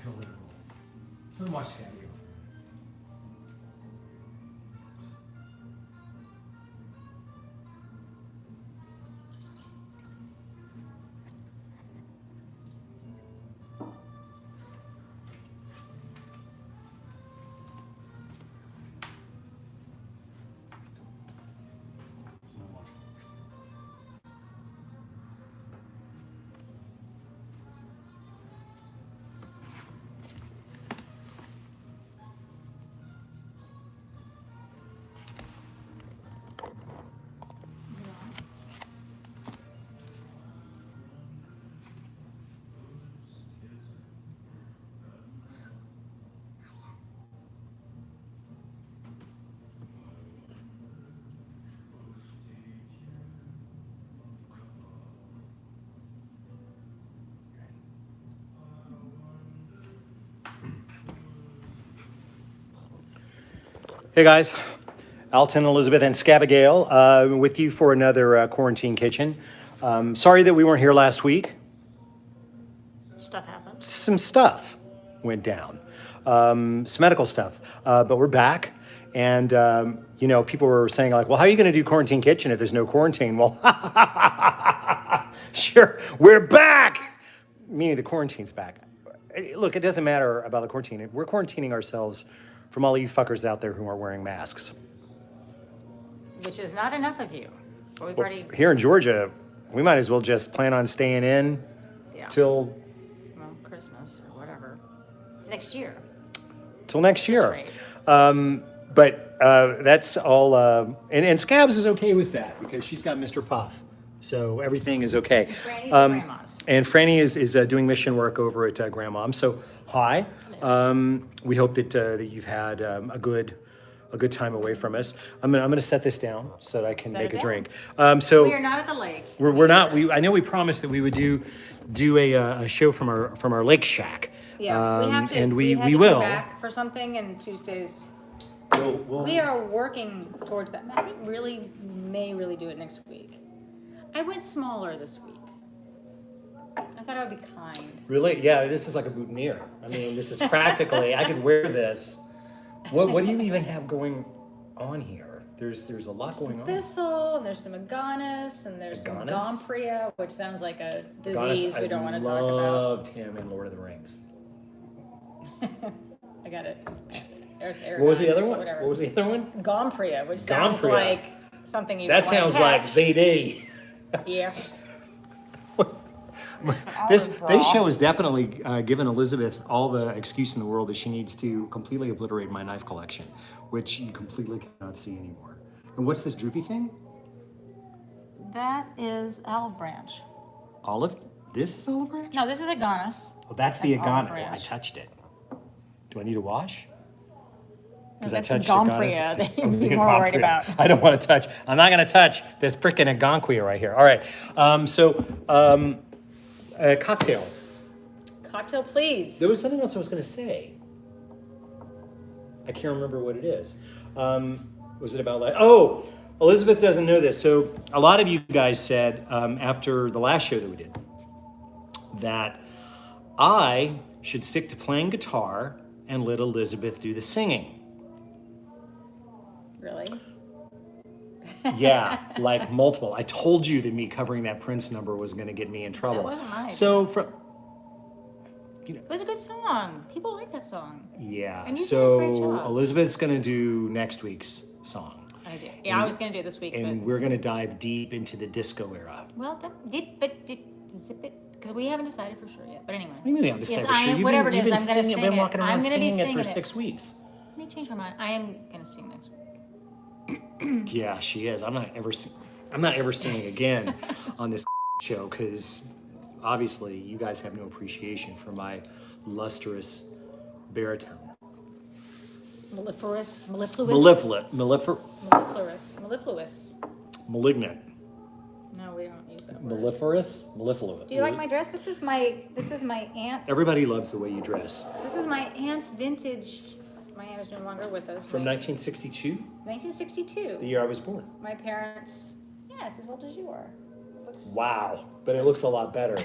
gonna let it roll. Let me watch Scabby go. Hey guys, Alton, Elizabeth, and Scabigail with you for another Quarantine Kitchen. Sorry that we weren't here last week. Stuff happens. Some stuff went down, some medical stuff, but we're back. And, you know, people were saying like, well, how are you going to do Quarantine Kitchen if there's no quarantine? Well, sure, we're back, meaning the quarantine's back. Look, it doesn't matter about the quarantine. We're quarantining ourselves from all you fuckers out there who are wearing masks. Which is not enough of you. But we've already... Here in Georgia, we might as well just plan on staying in till... Well, Christmas or whatever. Next year. Till next year. But that's all... and Scabs is okay with that because she's got Mr. Puff. So everything is okay. And Franny's at Grandma's. And Franny is doing mission work over at Grandmom's. So hi. We hope that you've had a good time away from us. I'm gonna set this down so that I can make a drink. So we are not at the lake. We're not. I know we promised that we would do a show from our lake shack. Yeah, we have to. And we will. will. Go back for something, and Tuesdays. We'll, we are working towards that. I think may really do it next week. I went smaller this week. I thought I would be kind. Really? Yeah, this is like a boutonniere. I mean, this is practically, I could wear this. What do you even have going on here? There's a lot going on. Thistle, and there's some aganis, and there's some gompria, which sounds like a disease we don't want to talk about. I loved him in Lord of the Rings. I got it. What was the other one? Whatever. What was the other one? Gompria, which sounds like something you That sounds like VD. Yeah. This show has definitely given Elizabeth all the excuse in the world that she needs to completely obliterate my knife collection, which you completely cannot see anymore. And what's this droopy thing? That is olive branch. Olive? This is olive branch? No, this is aganis. Well, that's the aganis. Oh, I touched it. Do I need to wash? Because I touched gompria that you'd be more worried about. I don't want to touch. I'm not going to touch this freaking agonquia right here. All right. Cocktail. Cocktail, please. There was something else I was going to say. I can't remember what it is. Was it about like? Oh, Elizabeth doesn't know this. So a lot of you guys said after the last show that we did that I should stick to playing guitar and let Elizabeth do the singing. Really? Yeah, like multiple. I told you that me covering that Prince number was going to get me in trouble. That wasn't mine. So it was a good song. People like that song. Yeah. And you did a great job. Elizabeth's going to do next week's song. I did. Yeah, I was going to do it this week. And we're going to dive deep into the disco era. Well, zip it. Because we haven't decided for sure yet. But anyway. What do you mean we haven't decided for sure? Whatever it is, I'm going to sing it. You've been walking around singing it for 6 weeks. Let me change my mind. I am going to sing next week. Yeah, she is. I'm not ever singing again on this show because obviously you guys have no appreciation for my lustrous baritone. Mellifluous. Malignant. No, we don't use that word. Mellifluous. Do you like my dress? This is my aunt's. Everybody loves the way you dress. This is my aunt's vintage. My aunt is no longer with us. From 1962? 1962. The year I was born. My parents, it's as old as you are. looks. Wow, but it looks a lot better.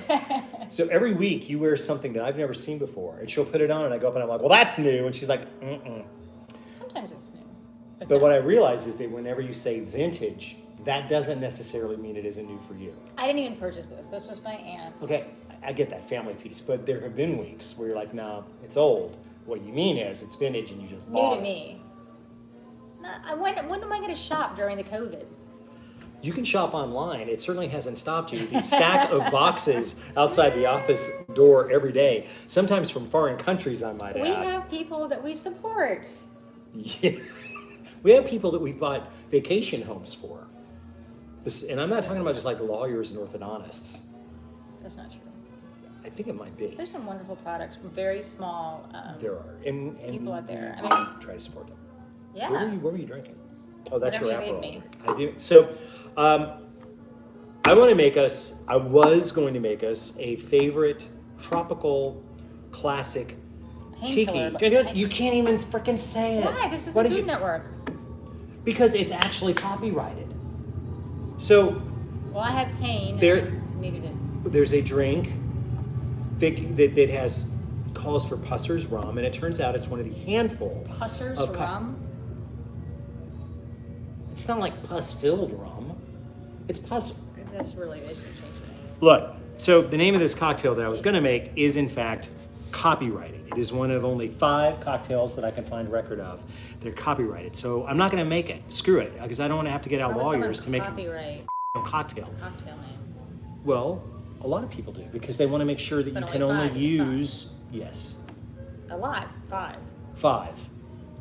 So every week you wear something that I've never seen before, and she'll put it on, and I go up and I'm like, well, that's new, and she's like, mm-mm. Sometimes it's new. But no. what I realize is that whenever you say vintage, that doesn't necessarily mean it isn't new for you. I didn't even purchase this. This was my aunt's. Okay, I get that family piece, but there have been weeks where you're like, no, it's old. What you mean is it's vintage and you just bought it. New to me. When am I going to shop during the COVID? You can shop online. It certainly hasn't stopped you. The stack of boxes outside the office door every day, sometimes from foreign countries, I might We add. have people that we support. Yeah. We have people that we've bought vacation homes for. And I'm not talking about just like lawyers and orthodontists. That's not true. I think it might be. There's some wonderful products from very small There are. And people out there. I we mean, try to support them. yeah. What were you drinking? Oh, that's Whatever your you made Aperol. I do. So, I was going to make us a favorite tropical classic Tiki. Painkiller, but You can't even freaking say it. Why? This is Why a did Food you- Network. Because it's actually copyrighted. So, Well, I had pain There- and I needed it. there's a drink that has calls for Pusser's rum, and it turns out it's one of the handful Pusser's of rum. It's not like pus-filled rum. It's pus. That's really, they should change the name. Look, so the name of this cocktail that I was going to make is in fact copyrighted. It is one of only 5 cocktails that I can find record of. They're copyrighted, so I'm not going to make it. Screw it, because I don't want to have to get out Why would lawyers to someone make copyright a cocktail. cocktail name? Well, a lot of people do because they want to make sure that But you only can only 5 use yes, A lot. 5. 5.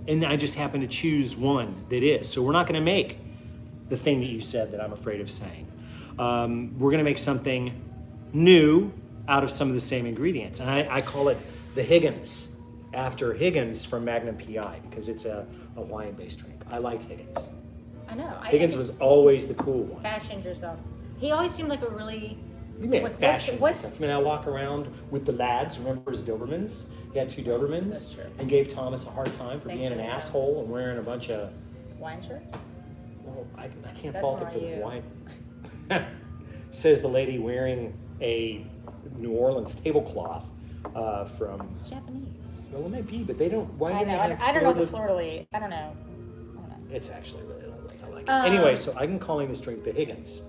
And I just happen to choose one that is. So we're not going to make the thing that you said that I'm afraid of saying. We're going to make something new out of some of the same ingredients. And I call it the Higgins, after Higgins from Magnum PI, because it's a Hawaiian-based drink. I liked Higgins. I know. Higgins was always the cool one. Fashioned yourself. He always seemed like a really. You may have What's- fashioned what's- myself. I mean, I walk around with the lads. Remember his Dobermans? He had 2 Dobermans. That's true. And gave Thomas a hard time for Thank being an you. asshole and wearing a bunch of. Wine shirts? Well, I can't That's fault more it for the you. wine. Says the lady wearing a New Orleans tablecloth from. It's Japanese. Well, it might be, but they don't. Why I do know. they have I don't know the Florida- Fleur-de-lis. I don't know. It's actually really lovely. I like it. Anyway, so I'm calling this drink the Higgins.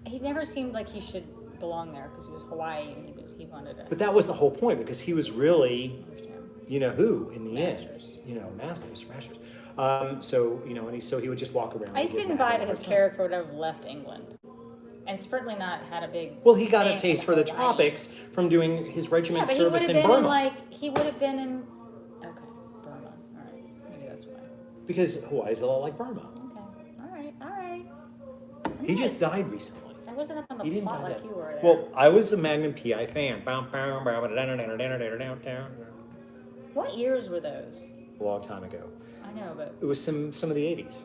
He never seemed like he should belong there because he was Hawaii and he wanted to. But that was the whole point because he was really, Understand. you know who in the Masters. end. You know, Masters. So you know, and so he would just walk around. I just and give didn't Matt buy a that his hard time. character would have left England, and certainly not had a big. Well, he got a thing taste in for the Hawaii. tropics from doing his Yeah, regiment but he would service have in been Burma. in like he would have been in. Okay, Burma. All right, maybe that's why. Because Hawaii's a lot like Burma. Okay, all right. He just died recently. I wasn't up on He the didn't plot die like that. you were there. Well, I was a Magnum PI fan. What years were those? A long time ago. I know, but It was some of the 80s.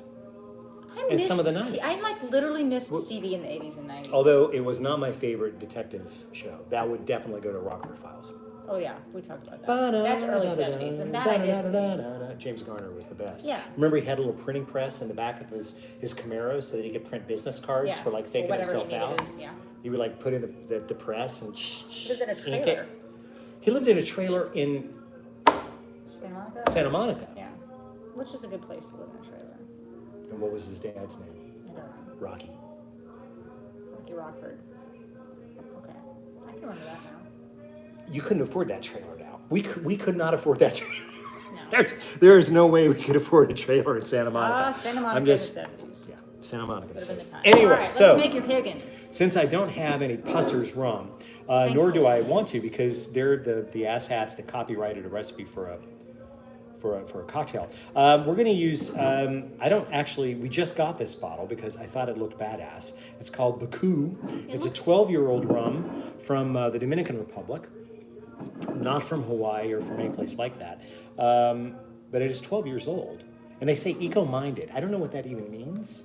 I And missed some of the 90s. I like literally missed TV in the 80s and 90s. Although it was not my favorite detective show. That would definitely go to Rockford Files. Oh yeah, we talked about that. That's early 70s, and that I did see. James Garner was the best. Yeah. Remember he had a little printing press in the back of his Camaro so that he could print business cards Yeah, for like or faking whatever he himself needed out. is- yeah. He would like put in the press and He lived in a ink trailer. it. He lived in a trailer in Santa Monica? Santa Monica. Yeah. Which was a good place to live in a trailer. And what was his dad's name? I don't know. Rocky. Rocky Rockford. Okay. I can remember that now. You couldn't afford that trailer now. We could not afford that trailer. No. There is no way we could afford a trailer in Santa Monica. Ah, Santa Monica I'm just, in the 70s. yeah, Santa Monica. Would have been the time. Anyway, All right, so let's make your Higgins. since I don't have any Pusser's rum, nor do I want to because they're the asshats that copyrighted a recipe for a cocktail. We're going to use. We just got this bottle because I thought it looked badass. It's called Baku. It's a 12-year-old rum from the Dominican Republic, not from Hawaii or from any place like that. But it is 12 years old, and they say eco-minded. I don't know what that even means,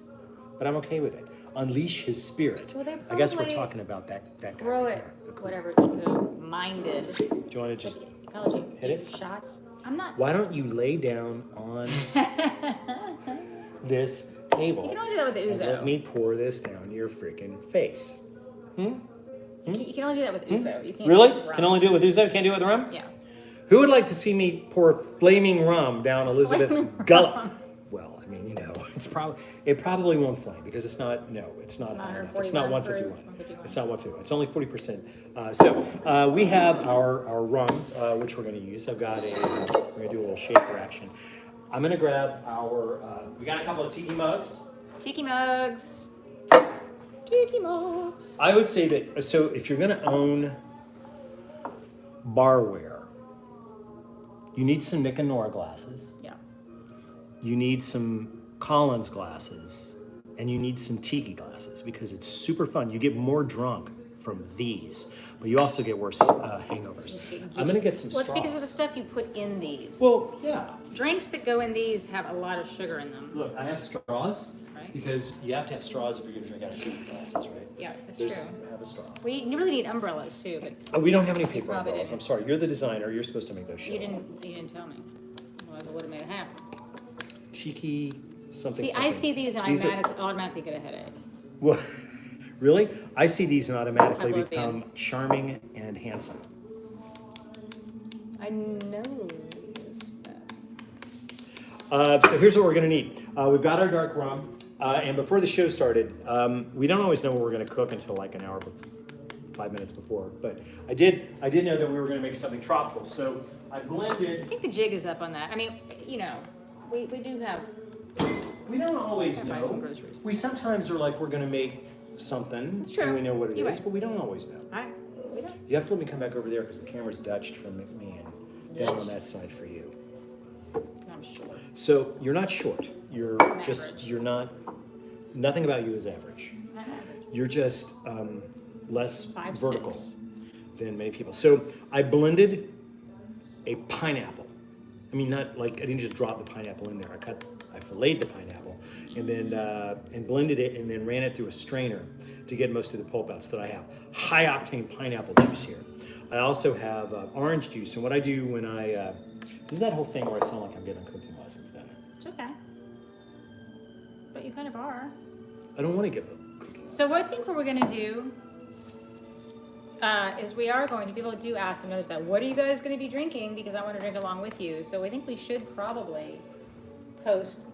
but I'm okay with it. Unleash his spirit. Well, they I guess we're probably talking about that guy. Grow right it, there, Baku. whatever, eco-minded. Do you want to just? Ecology. Hit it? Shots. I'm not. Why don't you lay down on this table? You can only do that with the and let ouzo. me pour this down your freaking face. You can only do that with ouzo. You can't Really? do rum. Can only do it with ouzo? Can't do it with rum? Yeah. Who would like to see me pour flaming rum down Elizabeth's gullet? Well, I mean, it probably won't flame because it's not high enough. It's not 151. It's not 151. It's only 40%. So we have our rum, which we're going to use. We're going to do a little shaker action. I'm going to grab we got a couple of tiki mugs. Tiki mugs. I would say that, so if you're going to own barware, you need some Nick and Nora glasses. Yeah. You need some Collins glasses, and you need some Tiki glasses because it's super fun. You get more drunk from these, but you also get worse hangovers. I'm going to get some straws. Well, it's because of the stuff you put in these. Well, yeah. Drinks that go in these have a lot of sugar in them. Look, I have straws. Right. Because you have to have straws if you're going to drink out of Tiki glasses, right? Yeah, that's true. Have a straw. You really need umbrellas too, but We don't have any paper probably umbrellas. did. I'm sorry. You're the designer. You're supposed to make those show. you didn't tell me. Otherwise, I would have made it happen. Tiki something. See, something. I see these and These I automatically get a headache. Well, really? I see these and automatically Oblivion. become charming and handsome. I know that. So here's what we're going to need. We've got our dark rum. And before the show started, we don't always know what we're going to cook until like an hour, 5 minutes before. But I did know that we were going to make something tropical. So I blended. I think the jig is up on that. I mean, we do have. We don't always Gotta buy some know. groceries. We sometimes are like, we're going to make something. It's true. And we know what it You're is, right. but we don't always know. We don't. You have to let me come back over there because the camera's dutched from me and down on that side for you. I'm sure. So you're not short. You're Average. you're not, nothing about you is average. Not average. You're just less 5'6". vertical than many people. So I blended a pineapple. I mean, not like, I didn't just drop the pineapple in there. I filleted the pineapple and then and blended it and then ran it through a strainer to get most of the pulp out so that I have high octane pineapple juice here. I also have orange juice. And what I do when this is that whole thing where I sound like I'm getting cooking lessons, doesn't it? It's okay. But you kind of are. I don't want to give a cooking So what I think what we're going to do is we are going to, people do ask and notice that, what are you guys going to be drinking? Because I want to drink along with you. So I think we should probably post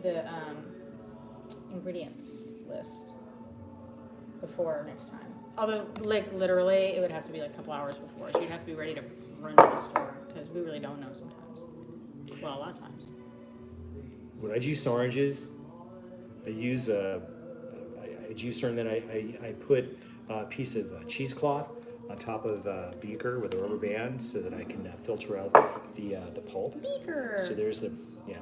the ingredients list before next time. Although, like, literally, it would have to be like a couple hours before. So you'd have to be ready to run to the store because we really don't know sometimes. Well, a lot of times. When I juice oranges, I use a juicer and then I put a piece of cheesecloth on top of a beaker with a rubber band so that I can filter out the pulp. Beaker. So there's the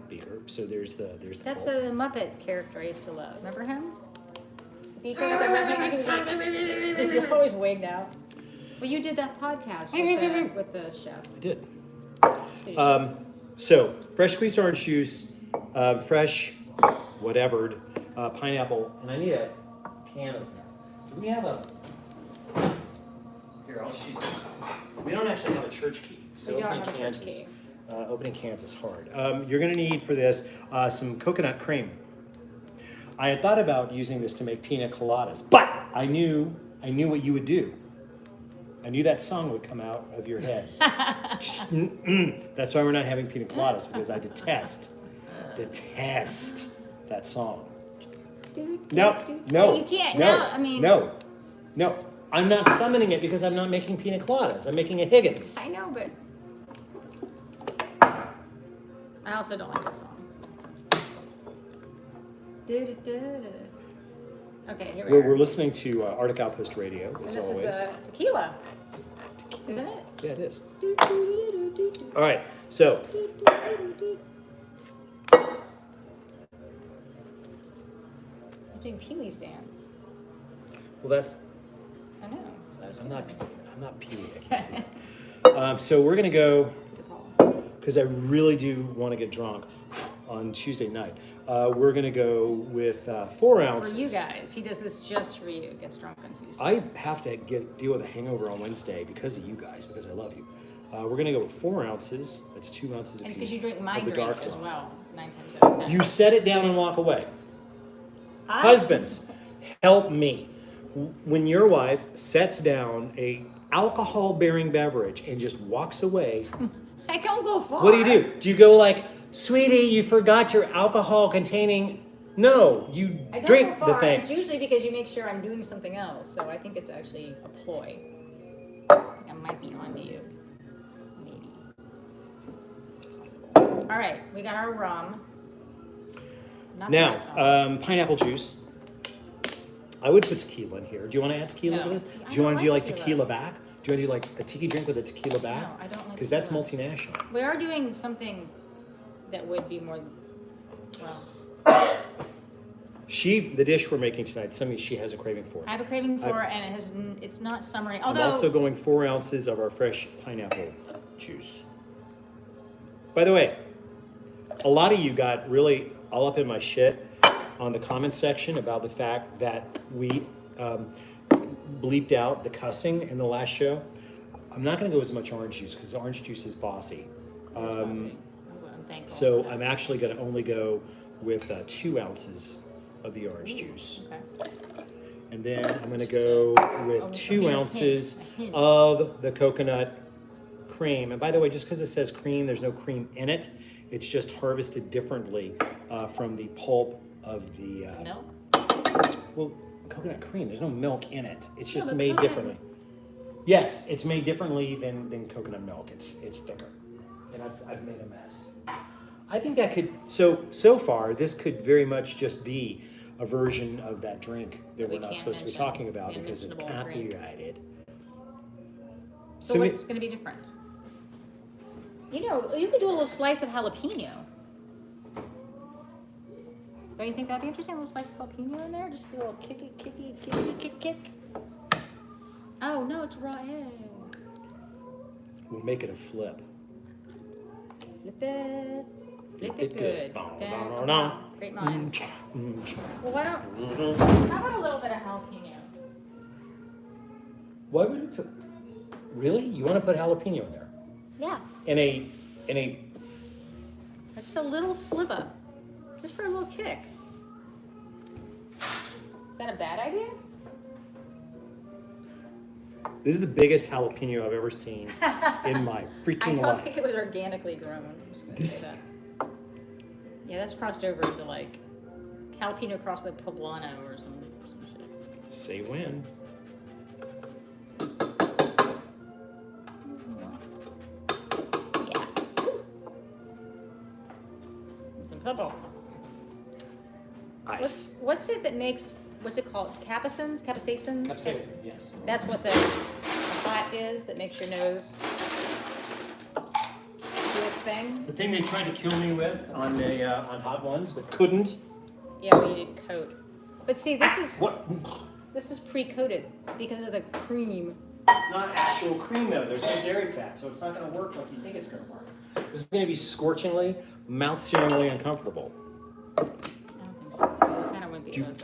beaker. So there's the That's pulp. a Muppet character I used to love. Remember him? Beaker with the Muppet. He was always wigged out. Well, you did that podcast with the chef. I did. So fresh squeezed orange juice, fresh whatever pineapple, and I need a can opener. Do we have a? Here, I'll shoot you. We don't actually have a church key, so We don't opening have a cans church is key. opening cans is hard. You're going to need for this some coconut cream. I had thought about using this to make pina coladas, but I knew what you would do. I knew that song would come out of your head. That's why we're not having pina coladas, because I detest that song. No. You can't. No, No, I mean. no. I'm not summoning it because I'm not making pina coladas. I'm making a Higgins. I know, but I also don't like that song. Okay, here we are. We're listening to Arctic Outpost Radio, And as this always. is tequila, isn't it? Yeah, it is. All right, so I'm doing Pee-wee's dance. well, that's I know. That's what I was I'm not Pee-wee. I can't doing. do it. So we're gonna go because I really do want to get drunk on Tuesday night. We're gonna go with 4 ounces. For you guys, he does this just for you. Gets drunk on Tuesday. I have to deal with a hangover on Wednesday because of you guys, because I love you. We're gonna go with 4 ounces. That's 2 ounces And it's apiece because you drink my of the drink dark as rum. well. 9 times out of 10. You set it down and walk away. Husbands, help me. when your wife sets down a alcohol-bearing beverage and just walks away, I don't go far. what do? Do you go like, sweetie, you forgot your alcohol-containing? No, you I don't drink go the far. thing. It's usually because you make sure I'm doing something else. So I think it's actually a ploy. I might be onto you. Maybe. Possible. All right, we got our rum. Not the Now, red sauce. pineapple juice. I would put tequila in here. Do you want to add tequila No. to this? I Do you want don't to do like like tequila. tequila back? Do you want to do like a tiki drink with a tequila back? No, I don't like Because that's tequila. multinational. We are doing something that would be more, well, The dish we're making tonight, something she has a craving for. I have a craving for, and it's not summery. I'm Although, also going 4 ounces of our fresh pineapple juice. By the way, a lot of you got really all up in my shit on the comment section about the fact that we bleeped out the cussing in the last show. I'm not going to go as much orange juice because orange juice is bossy. I'm thankful. So I'm actually going to only go with 2 ounces of the orange juice. Okay. And then I'm going to go with 2 ounces a hint. of the coconut cream. And by the way, just because it says cream, there's no cream in it. It's just harvested differently from the pulp of the... Milk? Well, coconut cream, there's no milk in it. It's just but made coconut- differently. Yes, it's made differently than coconut milk. It's thicker. And I've made a mess. I think that could... So far, this could very much just be a version of that drink that We we're not can't supposed to be mention. talking about The because it's unmentionable drink. copyrighted. So what's going to be different? You know, you could do a little slice of jalapeno. Don't you think that'd be interesting? A little slice of jalapeno in there? Just a little kick. Oh, no, it's raw egg. We'll make it a flip. Flip it. Flip it good. Dun. Wow, great minds. Mm. Well, why don't... How about a little bit of jalapeno? Why would we put... Really? You want to put jalapeno in there? Yeah. In a... Just a little sliver. Just for a little kick. Is that a bad idea? This is the biggest jalapeno I've ever seen in my I freaking don't life. think it was organically grown. I'm just gonna say that. Yeah, that's crossed over into like jalapeno across the poblano or some shit. Say when. Yeah. Some purple. Ice. What's it that makes, what's it called? Capsaicins? Capsaicin, yes. That's what the fat is that makes your nose do its thing? The thing they tried to kill me with on Hot Ones, but couldn't. Yeah, we did coat. But see, What? this is pre-coated because of the cream. It's not actual cream though. There's no dairy fat, so it's not going to work like you think it's going to work. This is going to be scorchingly, mouth-searingly uncomfortable. I don't think so. I kind of went the other way.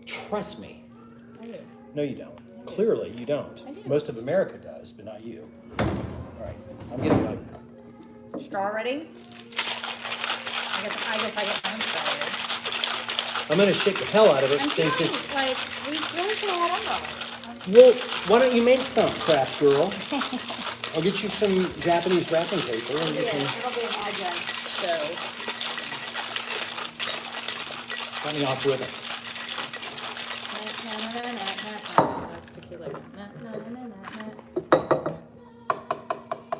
Trust me. I do. No, you don't. Clearly, you don't. I do. Most of America does, but not you. All right, I'm getting like. Straw ready? I guess I get one straw ready. I'm going to shake the hell out of it I'm since feeling it's. like we really put a lot on it. Well, why don't you make some, craft girl? I'll get you some Japanese wrapping paper and you Yeah, can. it'll be an agile show. Cut me off with it. That's tequila.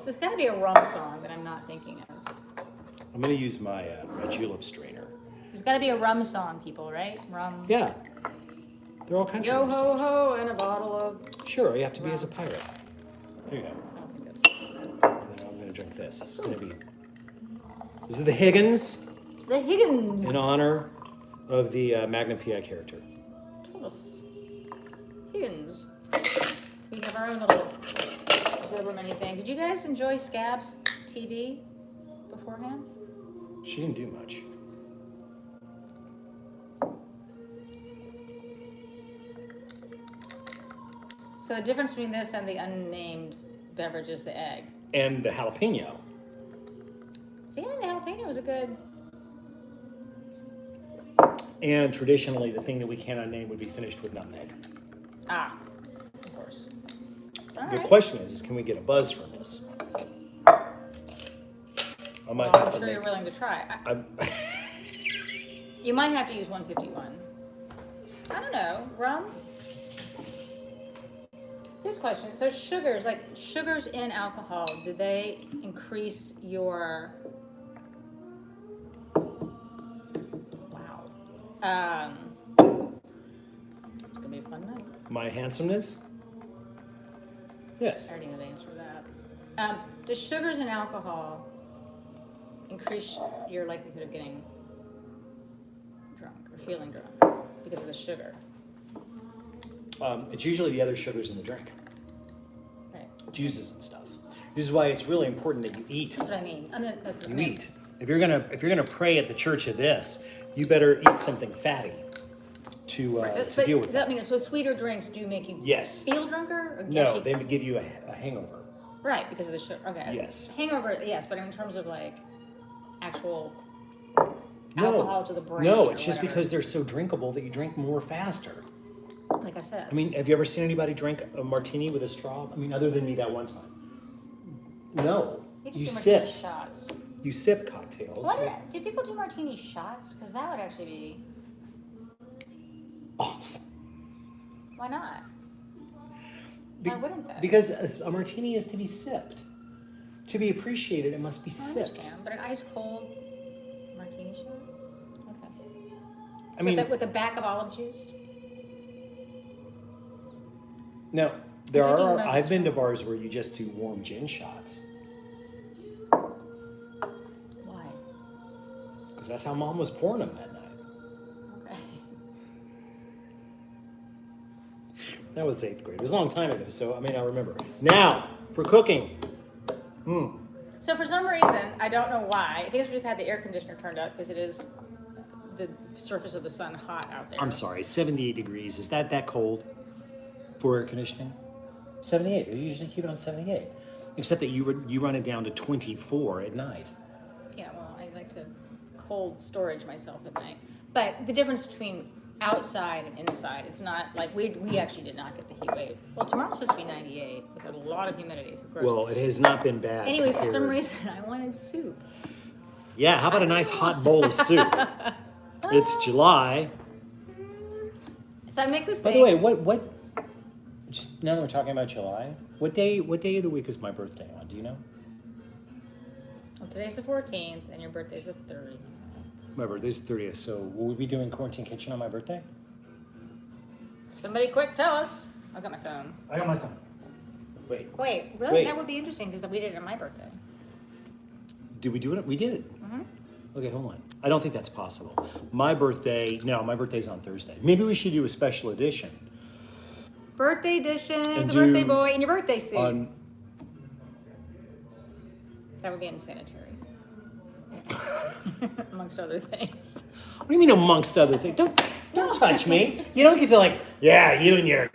There's got to be a rum song that I'm not thinking of. I'm going to use my my julep strainer. There's got to be a rum song, people, right? Rum. Yeah. There are all kinds Yo of ho songs. ho and a bottle of. Sure, you have to be as a pirate. There you go. I don't think that's. And then I'm going to drink this. This is going to be. This is the Higgins The Higgins. in honor of the Magnum PI character. Thomas Higgins. We have our own little over many things. Did you guys enjoy Scab's TV beforehand? She didn't do much. So the difference between this and the unnamed beverage is the egg. And the jalapeno. See, the jalapeno was a good. And traditionally, the thing that we cannot name would be finished with nutmeg. Ah, of course. All The right. question is, can we get a buzz from this? I might Well, have I'm to sure make. you're willing to try. I'm, You might have to use 151. I don't know. Rum? Here's a question. So sugars, like sugars in alcohol, do they increase your... Wow. It's going to be a fun night. my handsomeness? Yes. I already know the answer to that. Does sugars in alcohol increase your likelihood of getting drunk or feeling drunk because of the sugar? It's usually the other sugars in the drink, Right. juices and stuff. This is why it's really important that you eat. That's what I mean. That's what I You mean. eat. If you're gonna pray at the church of this, you better eat something fatty to But deal with does that that. mean so sweeter drinks do make you Yes. feel drunker? Or No, actually- they give you a hangover. right, because of the sugar. Okay. Yes. Hangover, yes, but in terms of like actual No, alcohol to the brain. no, or it's just whatever. because they're so drinkable that you drink more faster. Like I said. I mean, have you ever seen anybody drink a martini with a straw? I mean, other than me that one time. No, You you just do sip. martini shots. You sip cocktails. Do people do martini shots? Because that would actually be. Awesome. Why not? Be- Why wouldn't they? Because a martini is to be sipped. To be appreciated, it must be I sipped. understand, but an ice cold martini shot. Okay. I mean, with a back of olive juice. no, there I'm thinking are. about I've this been to one. bars where you just do warm gin shots Why? because that's how Mom was pouring them that night. Okay. That was 8th grade. It was a long time ago, so I mean, I remember. Now for cooking. So for some reason, I don't know why. I think it's we've had the air conditioner turned up because it is the surface of the sun hot out there. I'm sorry, 78 degrees. Is that cold for air conditioning? 78. I usually keep it on 78. Except that you run it down to 24 at night. Yeah, well, I like to cold storage myself at night. But the difference between outside and inside, it's not like we actually did not get the heat wave. Well, tomorrow's supposed to be 98 with a lot of humidity. So gross. Well, it has not been bad. Anyway, for some compared- reason, I wanted soup. Yeah, how about a nice hot bowl of soup? It's July. So I make this By thing. the way, what? Just now that we're talking about July, what day of the week is my birthday on? Do you know? Well, today's the 14th, and your birthday's the 30th. My birthday's the 30th. So will we be doing Quarantine Quitchen on my birthday? Somebody quick tell us. I've got my phone. I got my phone. Wait, Wait, really? Wait. That would be interesting because we did it on my birthday. did we do it? We did it. Mm-hmm. Okay, hold on. I don't think that's possible. My birthday's on Thursday. Maybe we should do a special edition Birthday edition, And the do birthday boy in your birthday suit. on. That would be unsanitary. Amongst other things. What do you mean, amongst other things? Don't touch me. You don't get to yeah, you and your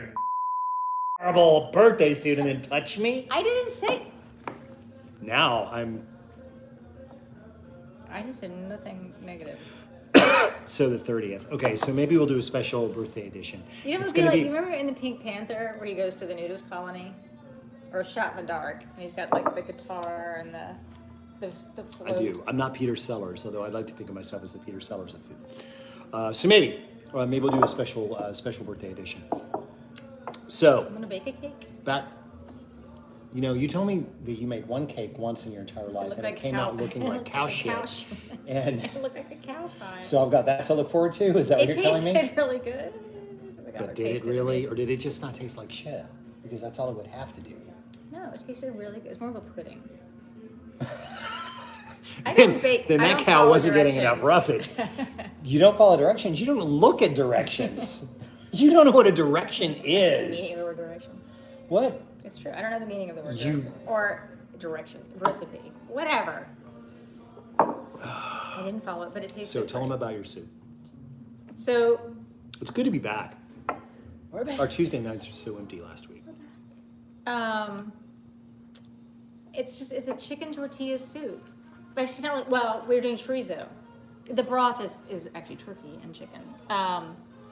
horrible birthday suit, and then touch me. I didn't say. Now I just said nothing negative. so the 30th. Okay, so maybe we'll do a special birthday edition. You know, It's it'd be gonna like, you remember in the Pink Panther where he goes to the nudist colony? Or Shot in the Dark, and he's got like the guitar and the float. I do. I'm not Peter Sellers, although I'd like to think of myself as the Peter Sellers of food. So maybe we'll do a special birthday edition. So I'm gonna bake a cake. that, you told me that you made one cake once in your entire life, looked and like it came cow- out looking like cow shit. And It looked like a cow pie. so I've got that to look forward to. Is that what It you're telling me? tasted really good. Oh my God, But did it tasted really, amazing. or did it just not taste like shit? Because that's all it would have to do. No, it tasted really good. It's more of a pudding. Then that cow wasn't getting enough roughage. You don't follow directions. You don't look at directions. You don't know what a direction Meaning of is. the word direction. What? It's true. I don't know the meaning of the word You- direction. Or direction, recipe, whatever. I didn't follow it, but it tasted So tell them great. about your soup. So, It's good to be back. we're back. Our Tuesday nights were so empty last week. It's a chicken tortilla soup. Actually, it's not like, well, we're doing chorizo. The broth is actually turkey and chicken,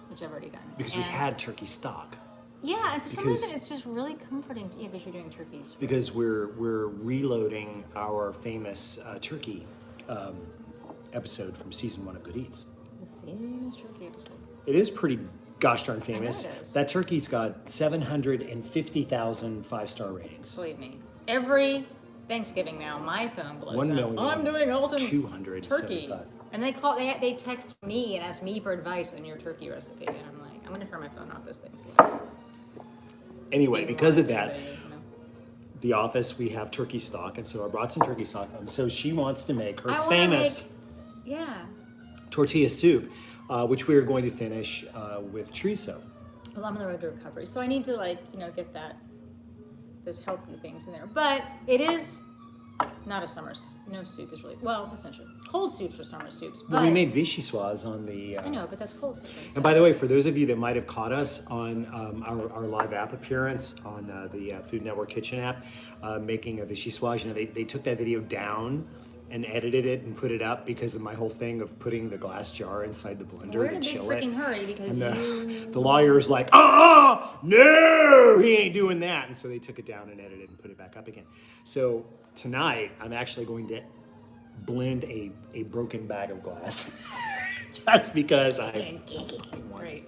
which I've already done. Because we had turkey stock. Yeah, and for some reason it's just really comforting to eat because you're doing turkeys. Because we're reloading our famous turkey episode from season 1 of Good Eats. The famous turkey episode. It is pretty gosh darn famous. I know it is. That turkey's got 750,000 5-star ratings. Believe me. Every Thanksgiving now, my phone blows 1 up. million. Oh, I'm doing Alton 275. turkey. And they text me and ask me for advice on your turkey recipe. And I'm like, I'm going to turn my phone off this Thanksgiving. Anyway, because of that, the office, we have turkey stock. And so I brought some turkey stock home. So she wants to make her famous tortilla soup, which we are going to finish with chorizo. Well, I'm on the road to recovery. So I need to get those healthy things in there. But it is not a summer, no soup is really, well, that's not true. Cold soups are summer soups. But Well, we made vichyssoise on the... I know, but that's cold soup. And by the way, for those of you that might have caught us on our live app appearance on the Food Network Kitchen app, making a vichyssoise, they took that video down and edited it and put it up because of my whole thing of putting the glass jar inside the blender We're in a to big chill freaking it. hurry because The lawyer's like, no, he ain't doing that. And so they took it down and edited it and put it back up again. So tonight, I'm actually going to blend a broken bag of glass just because I want to.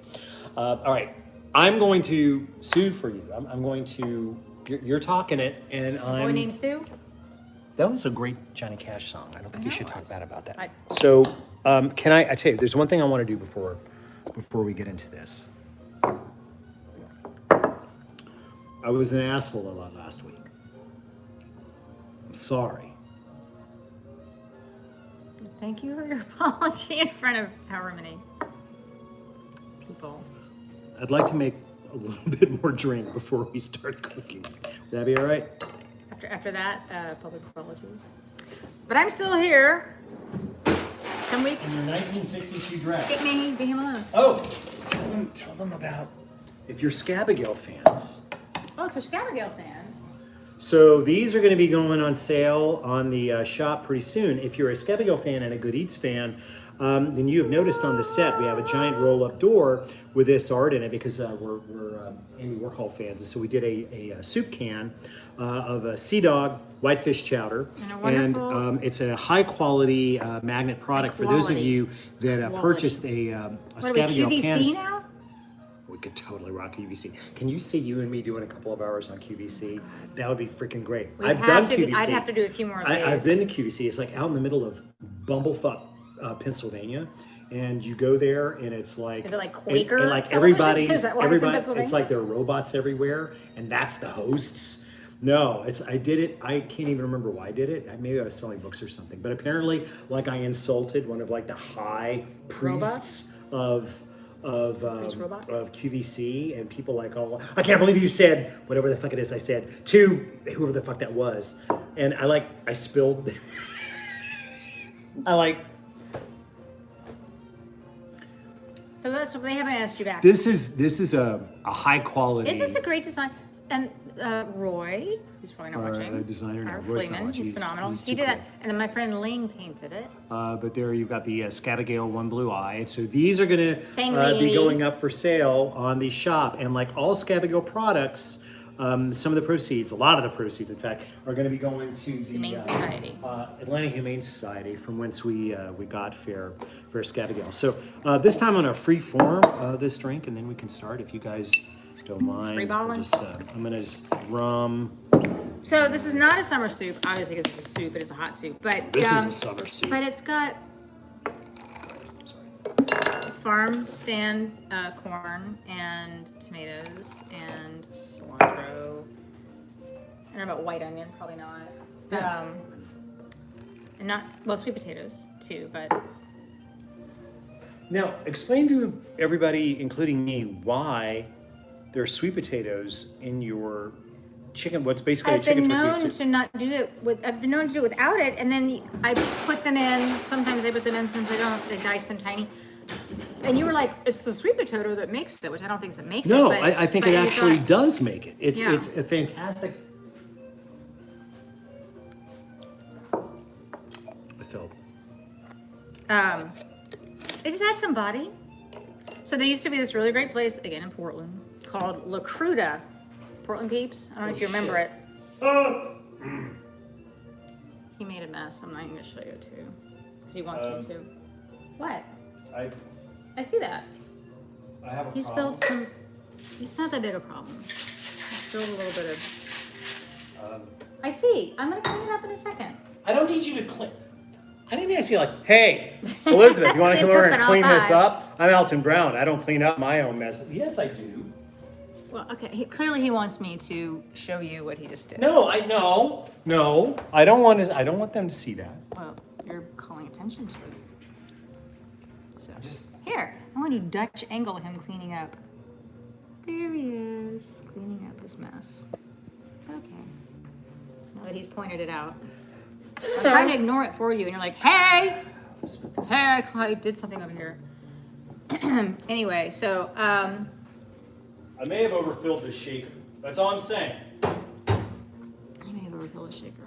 All right, I'm going to sue for you. I'm going to, you're talking it and I'm... Boy named Sue? That was a great Johnny Cash song. I don't think you should talk bad about that. I tell you, there's one thing I want to do before we get into this. I was an asshole a lot last week. I'm sorry. Thank you for your apology in front of however many people. I'd like to make a little bit more drink before we start cooking. Would that be all right? After that, public apologies. But I'm still here. Some week. In your 1962 dress. Get me, leave him alone. Oh, tell them about, if you're Scabigal fans. Oh, for Scabigal fans. So these are going to be going on sale on the shop pretty soon. If you're a Scabigal fan and a Good Eats fan, then you have noticed on the set we have a giant roll-up door with this art in it because we're Andy Warhol fans. And so we did a soup can of a Sea Dog whitefish chowder. And it's a high-quality magnet product for those of you that purchased a Scabigal can. QVC now? We could totally rock QVC. Can you see you and me doing a couple of hours on QVC? That would be freaking great. I've done QVC. I'd have to do a few more of these. I've been to QVC. It's like out in the middle of bumblefuck, Pennsylvania. And you go there and it's like... Is it like Quaker? And like everybody, it's like there are robots everywhere and that's the hosts. No, I did it. I can't even remember why I did it. Maybe I was selling books or something. But apparently, like I insulted one of like the high priests of QVC, and people like, oh, I can't believe you said whatever the fuck it is I said to whoever the fuck that was. And I spilled. So they haven't asked you back. This is a high quality. It is a great design. And Roy, who's probably not watching. The designer now. Roy's not watching. He's phenomenal. He did that. And then my friend Ling painted it. But there you've got the Scabigal One Blue Eye. And so these are going to be going up for sale on the shop. And like all Scabigal products, some of the proceeds, a lot of the proceeds, in fact, are going to be going to the Humane Society. Atlanta Humane Society, from whence we got Fair Scabigal. So this time on a free form, this drink, and then we can start if you guys don't mind. Free bottling? I'm going to just rum. So this is not a summer soup, obviously, because it's a soup, but it's a hot soup. But this is a summer soup. But it's got farm stand corn and tomatoes and cilantro. I don't know about white onion, probably not. Yeah. And sweet potatoes too, but. Now, explain to everybody, including me, why there are sweet potatoes in your chicken. What's basically a chicken tortilla soup. I've been known to do it without it, and then I put them in. Sometimes I put them in, sometimes I don't. I dice them tiny. And you were like, it's the sweet potato that makes it, which I don't think it makes it. No, I think it actually does make it. It's a fantastic. I felt. It just had some body. So there used to be this really great place, again in Portland, called La Cruda. Portland peeps. I don't know if you remember it. He made a mess. I'm not even going to show you too. Because he wants me to. What? I see that. I have a He problem. spilled some. It's not that big a problem. He spilled a little bit of. I see. I'm going to clean it up in a second. I don't need you to clean. I didn't ask you like, hey, Elizabeth, you want to come over and clean this up? I'm Alton Brown. I don't clean up my own mess. Yes, I do. Well, okay. Clearly, he wants me to show you what he just did. No, I know. No, I don't want to. I don't want them to see that. Well, you're calling attention to it. So Just here, I want to Dutch angle him cleaning up. There he is, cleaning up his mess. Okay. Now that he's pointed it out, I'm trying to ignore it for you, and you're like, "Hey, hey, I did something over here." Anyway, so I may have overfilled the shaker. That's all I'm saying. I may have overfilled a shaker.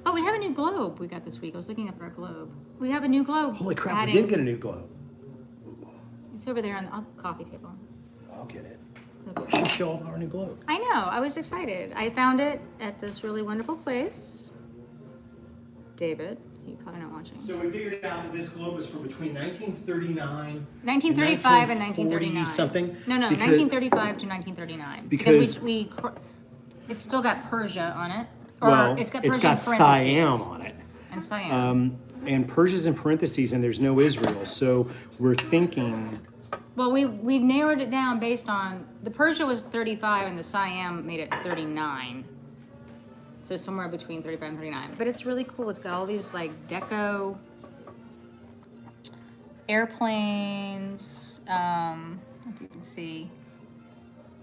Oh, we have a new globe we got this week. I was looking up our globe. We have a new globe. Holy crap! adding- We did get a new globe. It's over there on the coffee table. I'll get it. Okay. We should show off our new globe. I know. I was excited. I found it at this really wonderful place. David, you're probably not watching. So we figured out that this globe was from between 1939, 1935 and 1939. Something. No, because- 1935 to 1939. Because- we it's still got Persia on it. Or Well, it's got it's Persia got in Siam parentheses. on it. And Siam. And Persia's in parentheses, and there's no Israel. So we're thinking. Well, we narrowed it down based on the Persia was 35 and the Siam made it 39. So somewhere between 35 and 39. But it's really cool. It's got all these like deco airplanes, if you can see,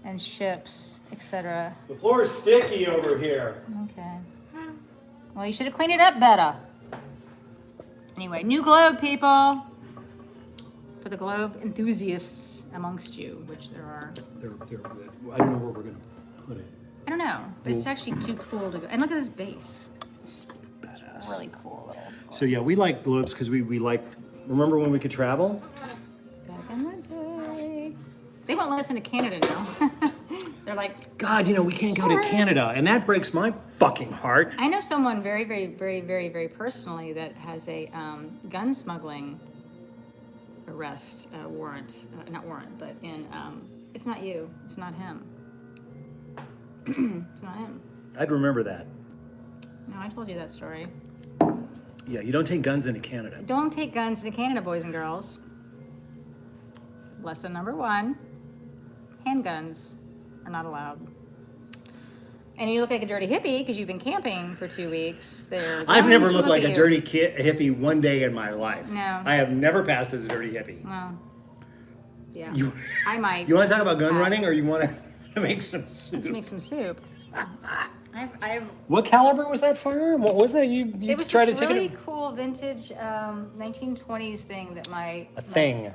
and ships, etc. The floor is sticky over here. Okay. Well, you should have cleaned it up better. Anyway, new globe, people. For the globe enthusiasts amongst you, which there are. I don't know where we're gonna put it. I don't know, but it's actually too cool to go. And look at this base. It's badass. Really cool little. So yeah, we like globes because we like. Remember when we could travel? Back in the day. They won't listen to Canada now. They're like, God, we can't go to Sorry. Canada, and that breaks my fucking heart. I know someone very, very, very, very, very personally that has a gun smuggling arrest warrant, not warrant, but in, it's not you, it's not him. It's not him. I'd remember that. No, I told you that story. Yeah, you don't take guns into Canada. Don't take guns into Canada, boys and girls. Lesson number 1, handguns are not allowed. And you look like a dirty hippie because you've been camping for 2 weeks. I've never looked look like at a you. dirty hippie one day in my life. No. I have never passed as a dirty hippie. Well, yeah. You, I might. you want to talk about gun running, or you want to make some soup? Let's make some soup. I've What caliber was that firearm? What was that? You it was tried this to take really it? cool vintage 1920s thing that my A thing.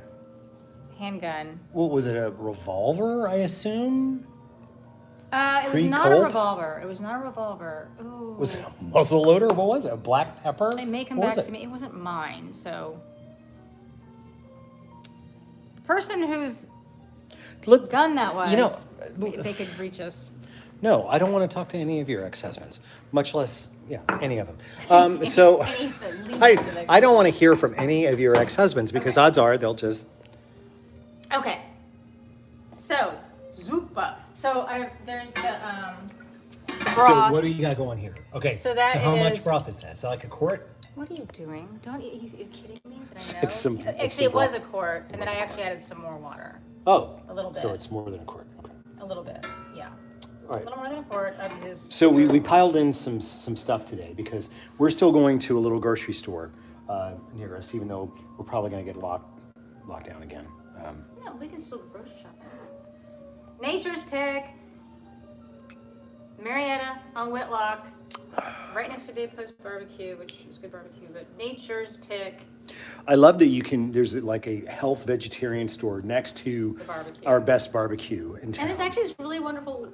handgun. What was it? A revolver? I assume. It was not a Pre-Colt? revolver. It was not a revolver. Ooh. Was it a muzzle loader? What was it? A black pepper? It may come What back was to it? me. It wasn't mine, so. The person whose Look, gun that was, You know, they could reach us. no, I don't want to talk to any of your ex-husbands, much less, any of them. So Any of the least I don't want to hear from any of your ex-husbands because Okay. odds are they'll just. Okay. So, zuppa. So there's the broth. So what do you got going here? Okay. So that how much is- broth is that? Is that like a quart? What are you doing? Are you kidding me? That I know? It's some- it's Actually, some it was a broth. quart, and then I actually added some more water. Oh. A little So bit. it's more than a quart. Okay. A little bit, yeah. All A right. little more than a quart of his. So we piled in some stuff today because we're still going to a little grocery store near us, even though we're probably going to get locked down again. No, we can still grocery shop there. Nature's Pick, Marietta on Whitlock, right next to Dave Post Barbecue, which is good barbecue, but Nature's Pick. I love that there's like a health vegetarian store next to The barbecue. our best barbecue in town. And there's actually this really wonderful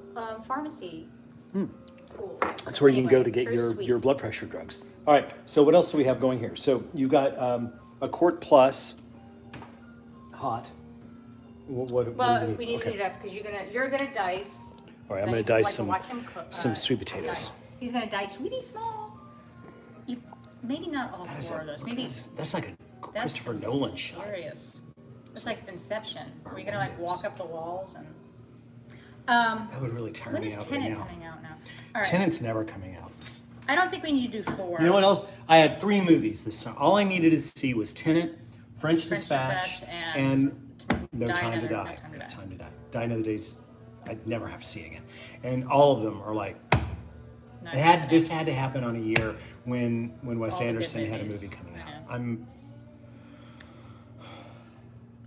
pharmacy. Cool. That's where you can go Anyway, to get it's very your sweet. blood pressure drugs. All right, so what else do we have going here? So you've got a quart plus hot. What Well, do you we need to heat it up because you're gonna dice. All right, I'm Then gonna you dice like to watch him cook, some sweet dice. potatoes. He's gonna dice really small. Maybe not all four of those. Maybe that's like a that's Christopher some Nolan shot. serious. It's like Inception. Where you're gonna like walk up the walls and. That would really turn When me is out Tenet right now. coming out now? All right. Tenet's never coming out. I don't think we need to do 4. You know what else? I had 3 movies this summer. All I needed to see was Tenet, French Dispatch, and No Time to Die. No Time to Die. Die Another Day's I'd never have to see again. And all of them are like, this had to happen on a year when Wes Anderson had a movie coming out.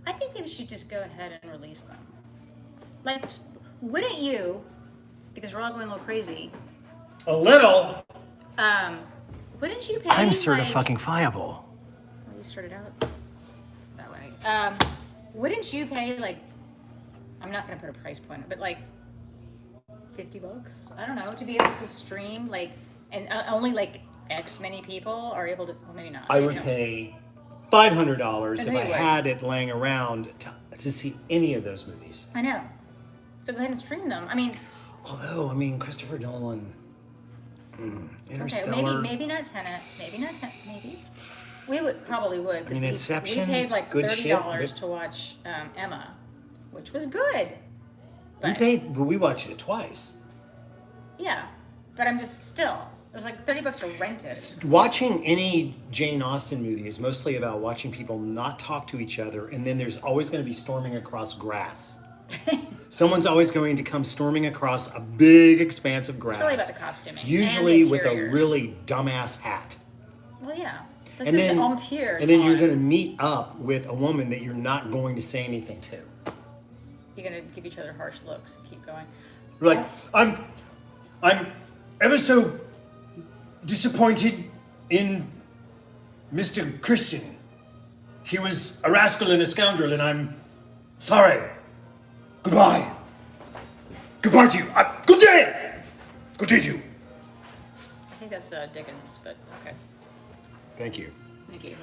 I think they should just go ahead and release them. Like, wouldn't you, because we're all going a little crazy. A little? Wouldn't you pay I'm certifiable. Well, you started out that way. Wouldn't you pay like, I'm not gonna put a price point, but like $50, I don't know, to be able to stream like, and only like X many people are able to, well maybe not. I would pay $500 if I would. had it laying around to see any of those movies. I know. So go ahead and stream them. I mean. Although, Christopher Nolan, Interstellar. Okay, maybe not Tenet. Maybe. We probably would. Inception. We paid like good $30 shit, to watch Emma, which was good. But, we watched it twice. Yeah, but I'm just still. It was like $30 to rent it. Watching any Jane Austen movie is mostly about watching people not talk to each other, and then there's always going to be storming across grass. Someone's always going to come storming across a big expanse of grass. It's really about the costuming. Usually and the with a interiors. really dumbass hat. Well, yeah. And then you're going to to meet up with a woman that you're not going to say anything to. You're going to give each other harsh looks and keep going. You're like, I'm ever so disappointed in Mr. Christian. He was a rascal and a scoundrel, and I'm sorry. Goodbye. Goodbye to you. Good day. Good day to you. I think that's Dickens, but okay. Thank you. Thank you.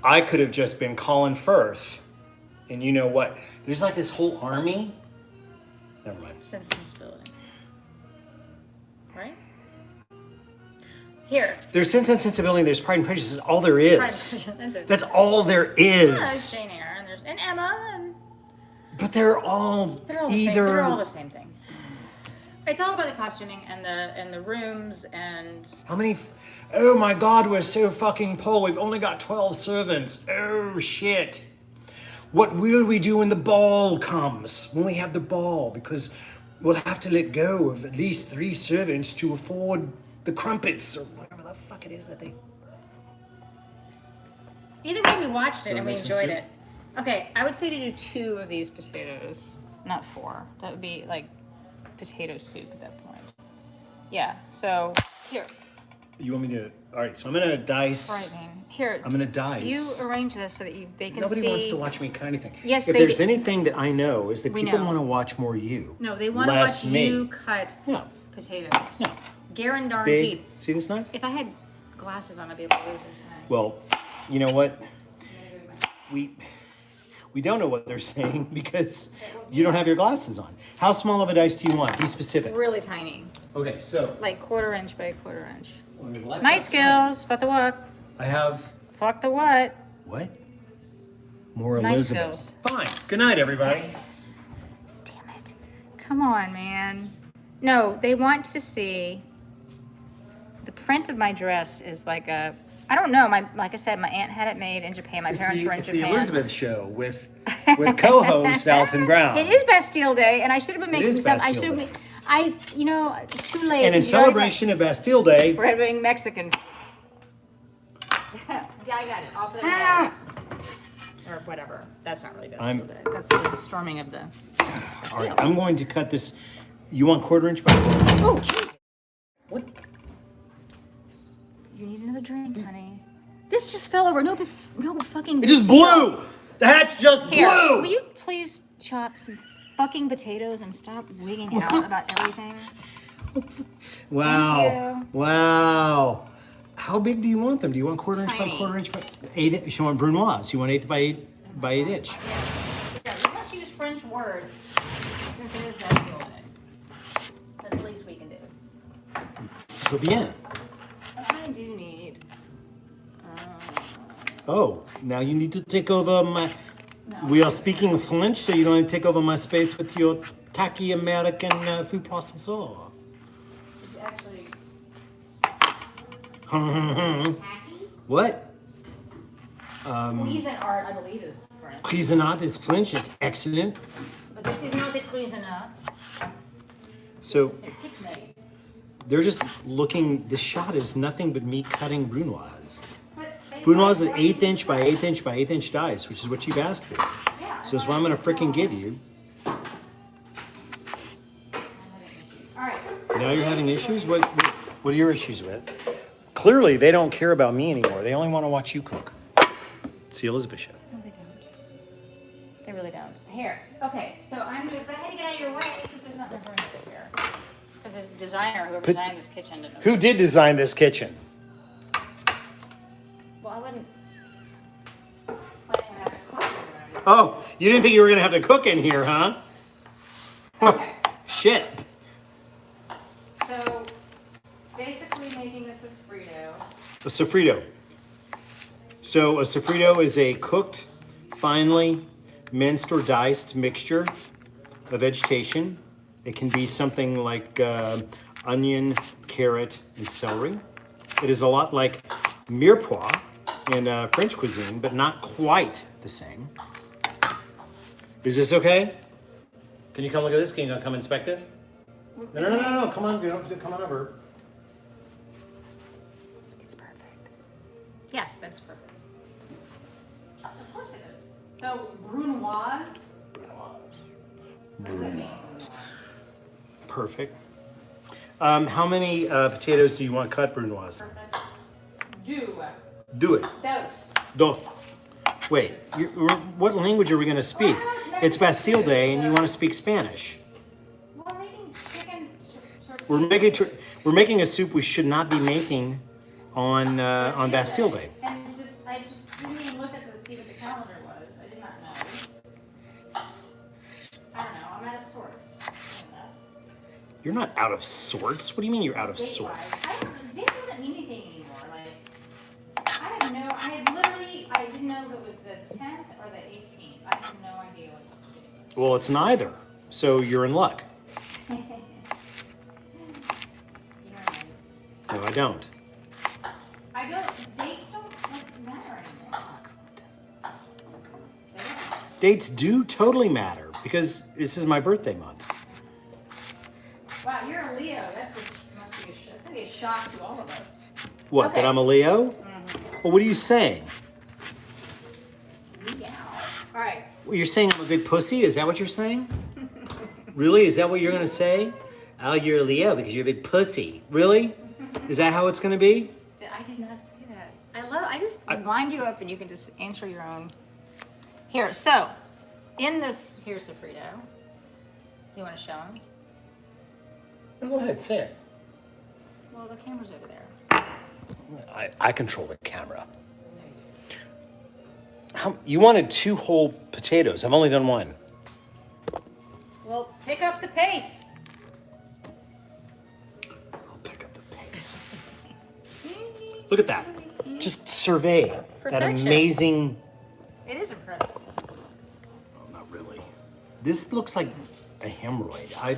I could have just been Colin Firth, and you know what? There's like this whole army. Never mind. Sense and Sensibility. Right? Here. There's Sense and Sensibility, there's Pride and Prejudice. That's all there is. That's it. That's all there is. Yeah, there's Jane Eyre and Emma and But they're all they're all the same thing. It's all about the costuming and the rooms and how many? Oh my God, we're so fucking poor. We've only got 12 servants. Oh shit. What will we do when the ball comes? When we have the ball, because we'll have to let go of at least 3 servants to afford the crumpets or whatever the fuck it is that they. Either way, we watched it and we make some enjoyed soup? it. Okay, I would say to do 2 of these potatoes, not 4. That would be like potato soup at that point. Yeah. So here. You want me to? All right. So I'm gonna dice. Frightening. Here. I'm gonna dice. You arrange this so that they can Nobody see. wants to watch me cut anything. Yes, if they there's do. anything that I know is that We people know. want to watch more you. No, they want to less watch me. you cut Yeah. potatoes. Yeah. Guaranteed. Big. See this knife? If I had glasses on, I'd be able to lose this thing. Well, you know what? We don't know what they're saying because you don't have your glasses on. How small of a dice do you want? Be specific. Really tiny, Okay, so. like 1/4 inch by 1/4 inch. well, that's Night not skills. Fuck the what? fine. I have Fuck the what? what? More Night Elizabeth. skills. Fine. Good night, everybody. Damn it! Come on, man. No, they want to see. The print of my dress is like a. I don't know. Like I said, my aunt had it made in Japan. My parents were in It's Japan. the Elizabeth show with co-host Alton Brown. It is Bastille Day, and I should have been making is some. I Bastille should Day. have. Too late. And in celebration of Bastille Day, we're having Mexican. Yeah, I got it. Off of the nose. Or whatever. That's not really Bastille Day. That's the storming of the all Bastille. right, I'm going to cut this. You want 1/4 inch by 1/4 inch? Oh, jeez. What? You need another drink, honey. This just fell over. No fucking. It just blew. The hatch just Here, blew. will you please chop some fucking potatoes and stop wigging out about everything? Wow. Thank you. Wow. How big do you want them? Do you want quarter inch by Tiny. quarter inch by 8? You want brunoise? You want 8 by 8 inch? Yes. Yeah, we must use French words since it is Bastille Day. That's the least we can do. So bien. I do need. Oh, now you need to take over my. No. We are speaking French, so you don't need to take over my space with your tacky American food processor. It's actually What? Cuisinart, I believe, is French. Cuisinart is French. It's excellent. But this is not the Cuisinart. So It's a KitchenAid. they're just looking. This shot is nothing but me cutting brunoise. But they- Brunoise is 1/8 inch by 1/8 inch by 1/8 inch dice, which is what you've asked for. Yeah, So it's what I'm gonna frickin' give you. All right. Now you're having issues? What are your issues with? Clearly, they don't care about me anymore. They only want to watch you cook. See Elizabeth show. No, they don't. They really don't. Here. Okay, so I'm going to go ahead and get out of your way because there's nothing for me to do here. Because this designer, whoever designed this kitchen, didn't know. Who did design this kitchen? Well, I wouldn't plan to have it cooked or whatever. Oh, you didn't think you were gonna have to cook in here, huh? Okay. Shit. So, basically making a sofrito. A sofrito. So a sofrito is a cooked, finely minced or diced mixture of vegetation. It can be something like onion, carrot, and celery. It is a lot like mirepoix in French cuisine, but not quite the same. Is this okay? Can you come look at this? Can you come inspect this? No. Come on, come on over. It's perfect. Yes, that's perfect. Of course it is. So, brunoise. Brunoise. Perfect. How many potatoes do you want cut, brunoise? Perfect. Do it. Dos. Dos. Wait, what language are we going to speak? It's Bastille Day, and you want to speak Spanish. We're making chicken We're making a soup we should not be making on Bastille Day. And this, I just didn't even look at the see what the calendar was. I did not know. I don't know. I'm out of sorts. You're not out of sorts. What do you mean you're out of Date-wise. sorts? Date doesn't mean anything anymore. Like, I didn't know if it was the 10th or the 18th. I have no idea what to do. Well, it's neither. So you're in luck. You know what I mean? No, I don't. Dates don't matter anymore. They don't. Dates do totally matter because this is my birthday month. Wow, you're a Leo. That's gonna be a shock to all of us. What, Okay. that I'm a Leo? Well, what are you saying? Leo. All right. Well, you're saying I'm a big pussy? Is that what you're saying? Really? Is that what you're going to say? Oh, you're a Leo because you're a big pussy. Really? Is that how it's going to be? I did not say that. I just wind you up and you can just answer your own. Here, so in this here sofrito, you want to show him? Go ahead, say it. Well, the camera's over there. I control the camera. You wanted 2 whole potatoes. I've only done 1. Well, pick up the pace. I'll pick up the pace. Look at that. Just survey that Perfection. amazing. It is impressive. Oh, not really. This looks like a hemorrhoid.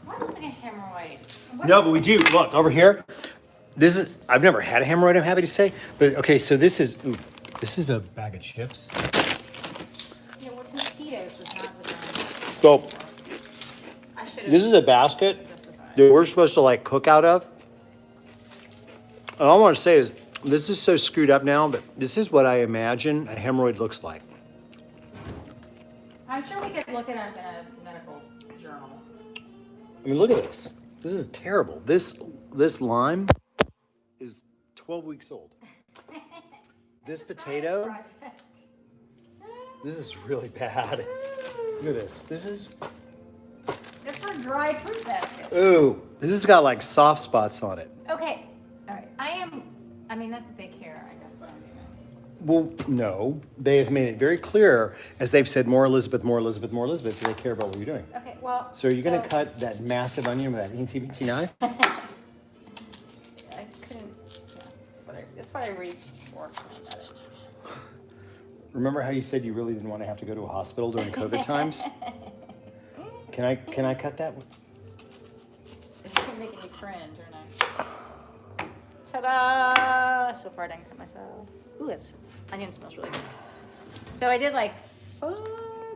What looks like a hemorrhoid? No, but we do. Look over here. I've never had a hemorrhoid, I'm happy to say. But okay, so this is a bag of chips. Yeah, well, mosquitoes was not the So I should have this is a basket specified. that we're supposed to like cook out of. And all I want to say is this is so screwed up now, but this is what I imagine a hemorrhoid looks like. I'm sure we could look it up in a medical journal. I mean, look at this. This is terrible. This lime is 12 weeks old. This potato, Project. this is really bad. Look at this. This is, It's for dry fruit basket. ooh, this has got like soft spots on it. Okay. All right. I am I mean, not that they care, I guess, what I'm doing. Well, no, they have made it very clear, as they've said, more Elizabeth, more Elizabeth, more Elizabeth, they care about what you're doing. Okay, well. So are you going to cut that massive onion with that teensy-weensy knife? I couldn't, yeah, that's what I reached for. I got it. Remember how you said you really didn't want to have to go to a hospital during COVID times? Can I cut that? It's making you cringe, aren't I? Ta-da! So far I didn't cut myself. Ooh, this onion smells really good. So I did like 4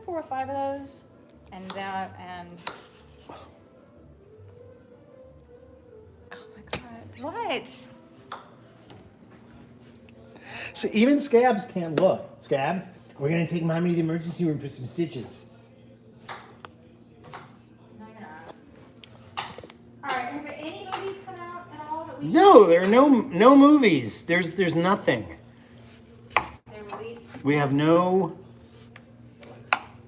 or 5 of those, and that, and oh my god, what? So even Scabs can't look. Scabs, we're going to take Mommy to the emergency room for some stitches. No, you're not. All right, have any movies come out at all that we? No, there are no movies. There's nothing. They released. We have no.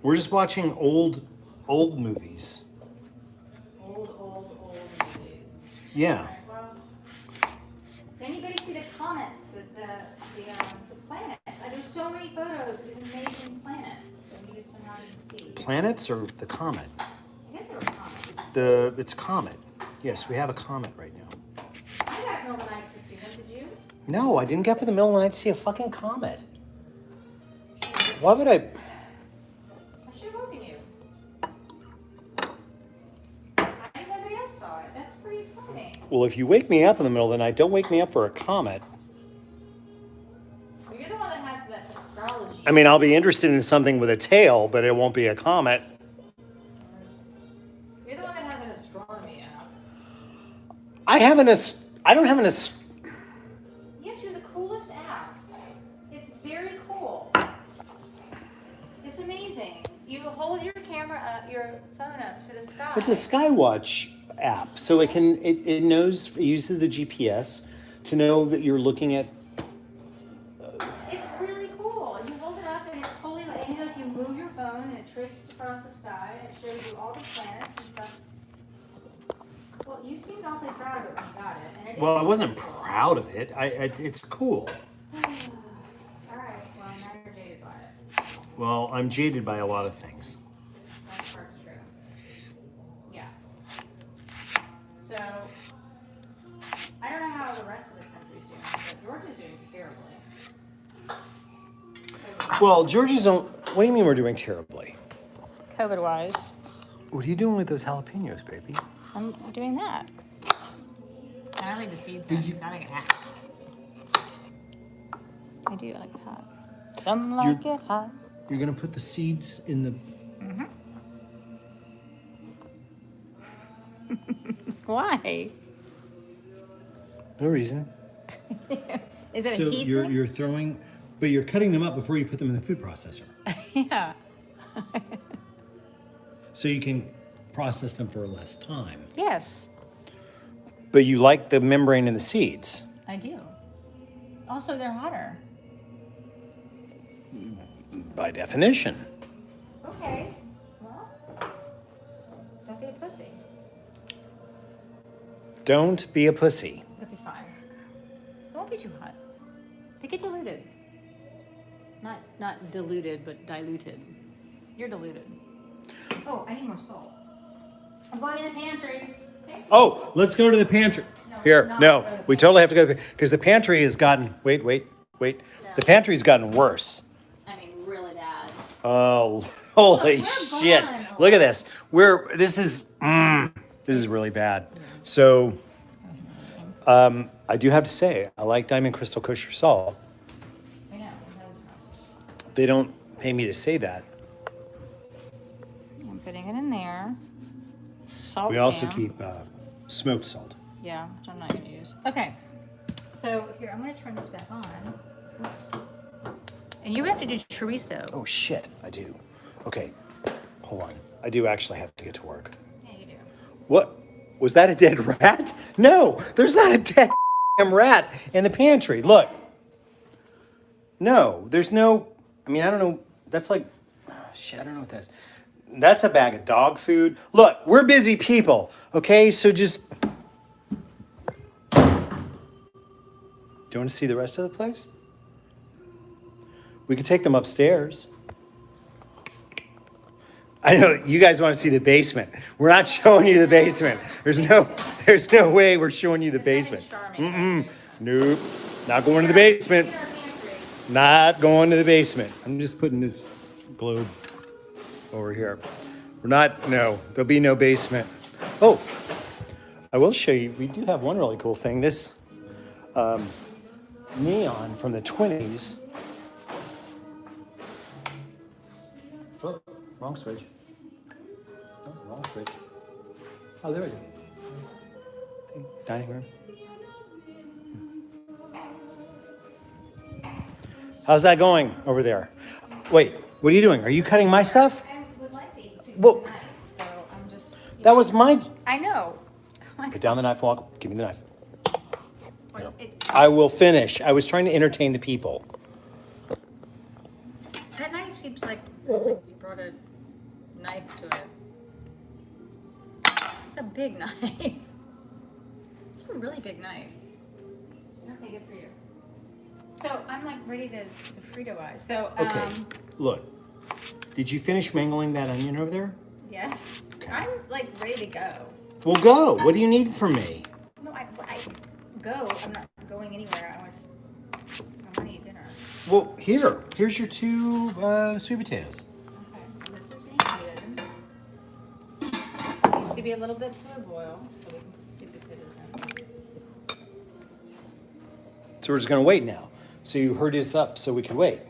We're just watching old movies. Old movies. Yeah. All right, well, did anybody see the comments? The planets. There's so many photos of these amazing planets that we just somehow didn't see. Planets or the comet? I guess they were comets. It's a comet. Yes, we have a comet right now. I got no night to see them. Did you? No, I didn't get up in the middle of the night to see a fucking comet. Why would I? I should have woken you. I didn't know nobody else saw it. That's pretty exciting. Well, if you wake me up in the middle of the night, don't wake me up for a comet. Well, you're the one that has that astrology. I mean, I'll be interested in something with a tail, but it won't be a comet. You're the one that has an astronomy app. I don't have an Yes, you're the coolest app. It's very cool. It's amazing. You hold your camera up, your phone up to the sky. It's a Skywatch app, so it uses the GPS to know that you're looking at. It's really cool. You hold it up and it totally, if you move your phone and it traces across the sky and it shows you all the planets and stuff. Well, you seemed awfully proud of it when you got it. And it Well, I is wasn't really cool. proud of it. It's cool. All right. Well, now you're jaded by it. Well, I'm jaded by a lot of things. That part's true. Yeah. So, I don't know how the rest of the country's doing, but Georgia's doing terribly. Well, Georgie's own. What do you mean we're doing terribly? COVID-wise, What are you doing with those jalapenos, baby? I'm doing that. And I leave the seeds in. Gotta get hot. I do like it hot. Some like it hot. You're gonna put the seeds in the. Why? No reason. Is it So a heat you're thing? you're throwing, but you're cutting them up before you put them in the food processor, Yeah. so you can process them for less time. Yes, But you like the membrane in the seeds. I do. Also, they're hotter. By definition. Okay. Well, don't be a pussy. Don't be a pussy. It'll be fine. It won't be too hot. They get diluted. Not diluted, but diluted. You're diluted. Oh, I need more salt. I'm going to the pantry. Okay? Oh, let's go to the pantry. No, Here, let's not no, go to the we totally have to go because the pantry has gotten. Wait. No. The pantry's gotten worse. I mean, really bad. Oh, holy we're shit! gone. Look at this. This is really bad. So, I do have to say, I like Diamond Crystal Kosher salt. I know. They don't pay me to say that. I'm putting it in there. Salt. We also pan. keep smoked salt. Yeah, which I'm not going to use. Okay. So here, I'm going to turn this back on. Oops. And you have to do chorizo. Oh shit, I do. Okay, hold on. I do actually have to get to work. Yeah, you do. What? Was that a dead rat? No, there's not a dead rat in the pantry. Look. No, there's no. I mean, I don't know. That's like. Oh, shit, I don't know what that is. That's a bag of dog food. Look, we're busy people, okay? So just. Do you want to see the rest of the place? We could take them upstairs. I know you guys want to see the basement. We're not showing you the basement. There's no way we're showing you the basement. Nope. Not going to the basement. Not going to the basement. I'm just putting this globe over here. No, there'll be no basement. Oh, I will show you. We do have one really cool thing. This neon from the 20s. Oh, wrong switch. Oh, wrong switch. Oh, there we go. Dining room. How's that going over there? Wait, what are you doing? Are you cutting my stuff? I would like to eat soup Well, tonight, so I'm just... That was my... I know. Put down the knife, walk. Give me the knife. Well, I will finish. I was trying to entertain the people. that knife seems like it's like you brought a knife to it. It's a big knife. It's a really big knife. Okay, good for you. So I'm like ready to sofrito-ize. So Okay, look. Did you finish mangling that onion over there? yes, I'm like ready to go. Well, go. What do you need from me? No, I go. I'm not going anywhere. I want to eat dinner. Well, here's your 2 sweet potatoes. Okay, this is being good. It needs to be a little bit to a boil, so we can put the sweet potatoes in. So we're just gonna wait now. So you hurried us up so we could wait.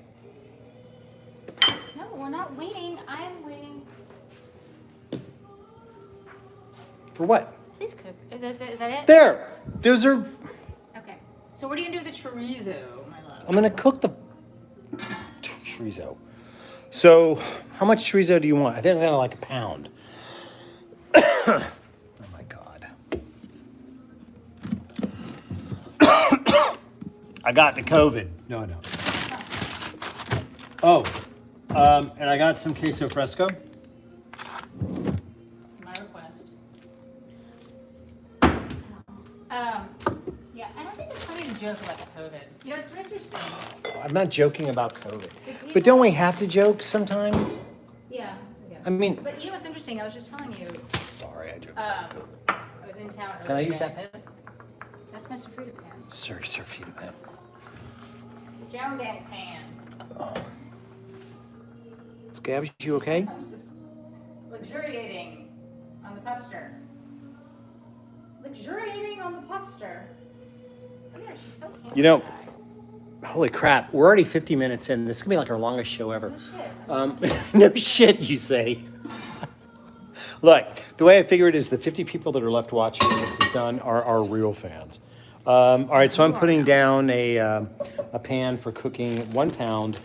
No, we're not waiting. I'm waiting. For what? Please cook. Is that it? There. Those are. Okay. So what are you gonna do with the chorizo, my love? I'm gonna cook the chorizo. So, how much chorizo do you want? I think I got like a pound. Oh my god. I got the COVID. No. Oh, and I got some queso fresco. My request. Yeah, I don't think it's funny to joke about COVID. You know, it's interesting. I'm not joking about COVID. But don't we have to joke sometime? Yeah. I mean, But you know what's interesting? I was just telling you. sorry, I joked about COVID. I was in town. Can I earlier use today. that pen? That's my sofrito pan. Sir, feed a pen. Joan that pan. Scabs, you okay? I was just luxuriating on the puffster. Luxuriating on the puffster. Look at her, she's so handsome. You know, holy crap, we're already 50 minutes in. This is gonna be like our longest show ever. No shit. No shit, you say. Look, the way I figure it is the 50 people that are left watching when this is done are real fans. All right, so I'm putting down a pan for cooking 1 pound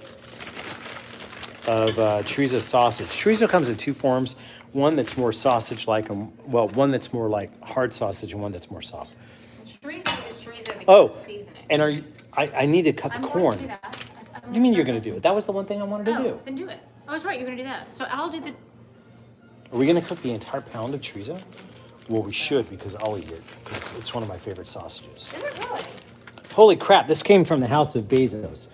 of chorizo sausage. Chorizo comes in 2 forms. One that's more sausage-like, one that's more like hard sausage, and one that's more soft. Chorizo is chorizo because Oh, it's seasoning. and are you? I need to cut the I'm going corn. to do that. You mean you're going to do it? That was the one thing I wanted to Oh, do. then do it. I was right, you're going to do that. So I'll do the... Are we going to cook the entire pound of chorizo? Well, we should because I'll eat it because it's one of my favorite sausages. Is it really? Holy crap! This came from the house of Bezos.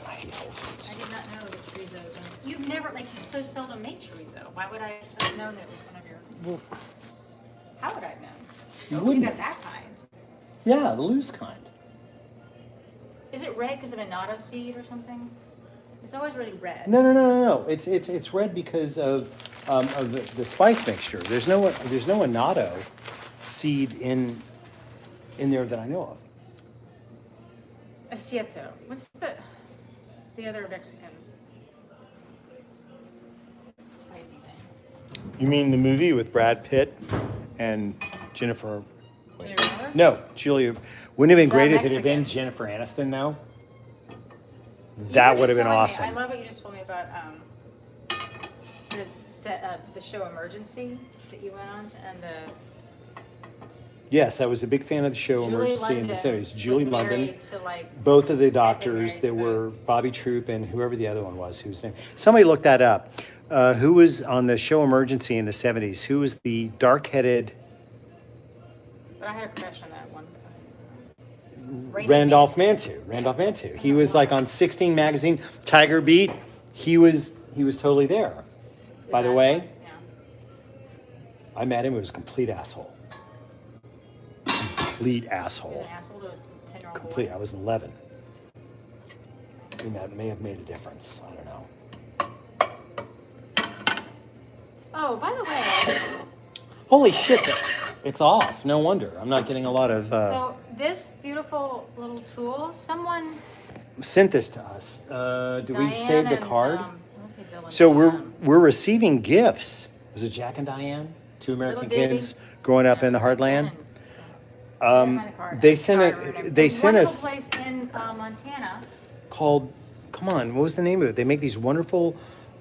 I hate Whole Foods. I did not know that chorizo was in... You've never, like, you so seldom make chorizo. Why would I have known that it was one of your... Well, How would I have known? you You wouldn't. got that kind. Yeah, the loose kind. Is it red because of annatto seed or something? It's always really red. No. It's red because of the spice mixture. There's no annatto seed in there that I know of. Acieto. What's the other Mexican spicy thing? You mean the movie with Brad Pitt and Jennifer? Julia Roberts? No, Julia. Wouldn't it have been great if it had been Mexican. Jennifer Aniston though? You That were would have just been telling me- awesome. I love what you just told me about the show Emergency that you went on, and Yes, I was a big fan of the show Julie Emergency in the London series. Julie was London. married to, like, Both of the married doctors to that the- were Bobby Troop and whoever the other one was, whose name. Somebody looked that up. Who was on the show Emergency in the 70s? Who was the dark-headed? But I had a crush on that one. Randolph Mantu. He was like on 16 magazine, Tiger Beat. He was totally there. By the way, I met him. He was a complete asshole. Complete asshole. An asshole to a 10-year-old Complete. boy. I was 11. That may have made a difference. I don't know. Oh, by the way, Holy shit! It's off. No wonder. I'm not getting a lot of. so this beautiful little tool, someone. Sent this to us. Did we Diane save the and, card? I wanna say Bill and So Diane. we're receiving gifts. Was it Jack and Diane? Two American Little Diddy. kids growing up in the It was like heartland. Diane and Diane. They I'm sent sorry, it. Renee. They There's sent one us little place in Montana. called. Come on, what was the name of it? They make these wonderful.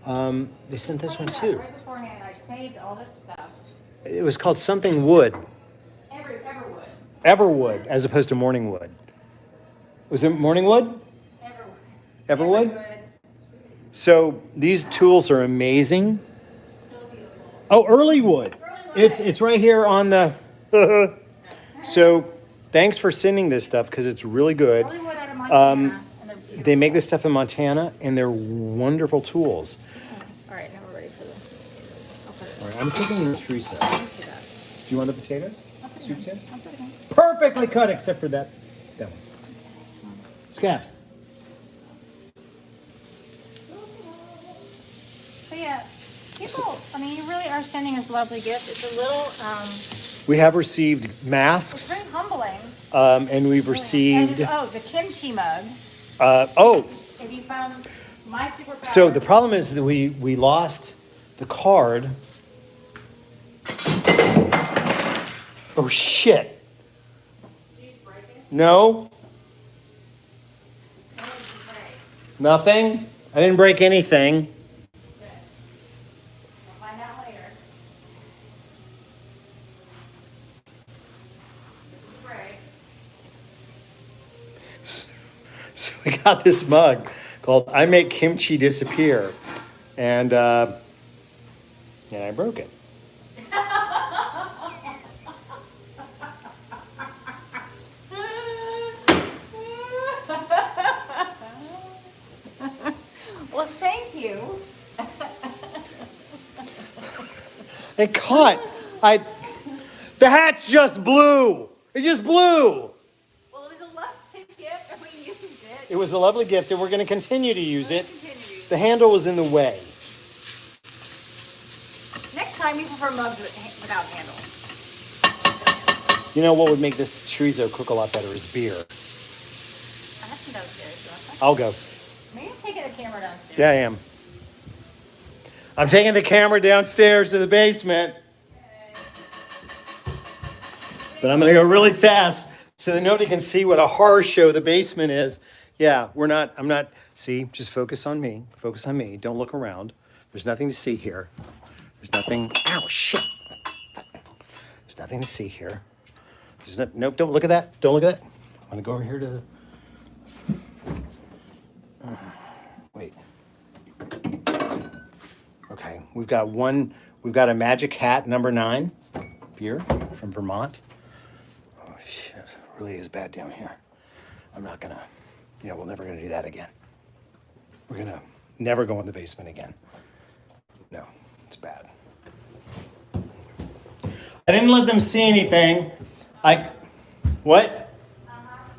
They sent this one too. Right beforehand, I saved all this stuff. It was called something wood. Everwood. Everwood, as opposed to Morningwood. Was it Morningwood? Everwood? So these tools are amazing. So beautiful. Oh, Earlywood. It's right here on the. So thanks for sending this stuff because it's really good. Hollywood out of Montana. And they're beautiful. They make this stuff in Montana and they're wonderful tools. All right, now we're ready for the potatoes. I'll put it in. All right, I'm cooking the chorizo. Let me see that. Do you want the potato? I'll put it Sweet in. potato? I'll put it in. Perfectly cut except for that one. Scabs. So yeah, people, I mean, you really are sending us a lovely gift. It's a little, We have received it's masks very humbling. and we've received. And, oh, the kimchi mug. Oh, If you found my superpower. so the problem is that we lost the card. Oh shit! Did you break it? No, What did you break? nothing. I didn't break anything. Good. We'll find out later. What did you break? So we got this mug called "I Make Kimchi Disappear," and I broke it. Well, thank you. It caught. The hatch just blew. It just blew. Well, it was a lovely gift and we used it. It was a lovely gift, and we're going to continue to use it. Continue. The handle was in the way. Next time, you prefer mugs without handles. You know what would make this chorizo cook a lot better is beer. I have some downstairs. You want some? I'll go. Maybe I'm taking the camera downstairs. Yeah, I am. I'm taking the camera downstairs to the basement. But I'm going to go really fast so that nobody can see what a horror show the basement is. Yeah, I'm not, see, just focus on me. Focus on me. Don't look around. There's nothing to see here. There's nothing, ow, shit. There's nothing to see here. Nope, don't look at that. Don't look at that. I'm going to go over here to the, wait. Okay, we've got a Magic Hat #9 beer from Vermont. Oh shit, it really is bad down here. I'm not gonna, we're never gonna do that again. We're gonna never go in the basement again. No, it's bad. I didn't let them see anything. What?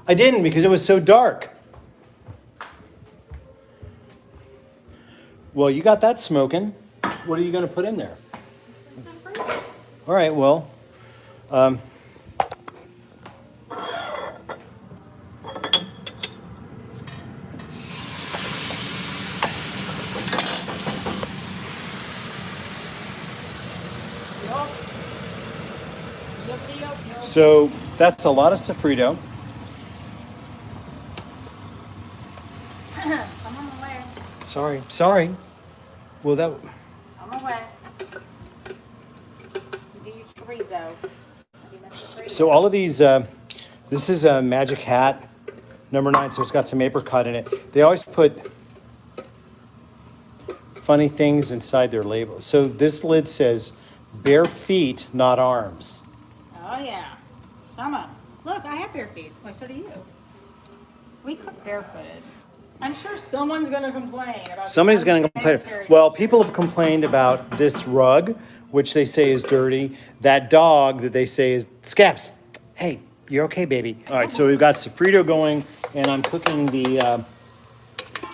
I didn't because it was so dark. Well, you got that smoking. What are you going to put in there? This is some fruit. All right, well, so that's a lot of sofrito. I'm on my way. Sorry. Well, that. On my way. You do your chorizo. You miss the chorizo. So all of these, this is a Magic Hat #9, so it's got some apricot in it. They always put funny things inside their label. So this lid says, bare feet, not arms. Oh yeah, summer. Look, I have bare feet. Why, so do you. We cook barefooted. I'm sure someone's going to complain about. Somebody's going to complain. unsanitary- Well, people have complained about this rug, which they say is dirty. That dog that they say is scabs. Hey, you're okay, baby. All right, so we've got sofrito going, and I'm cooking the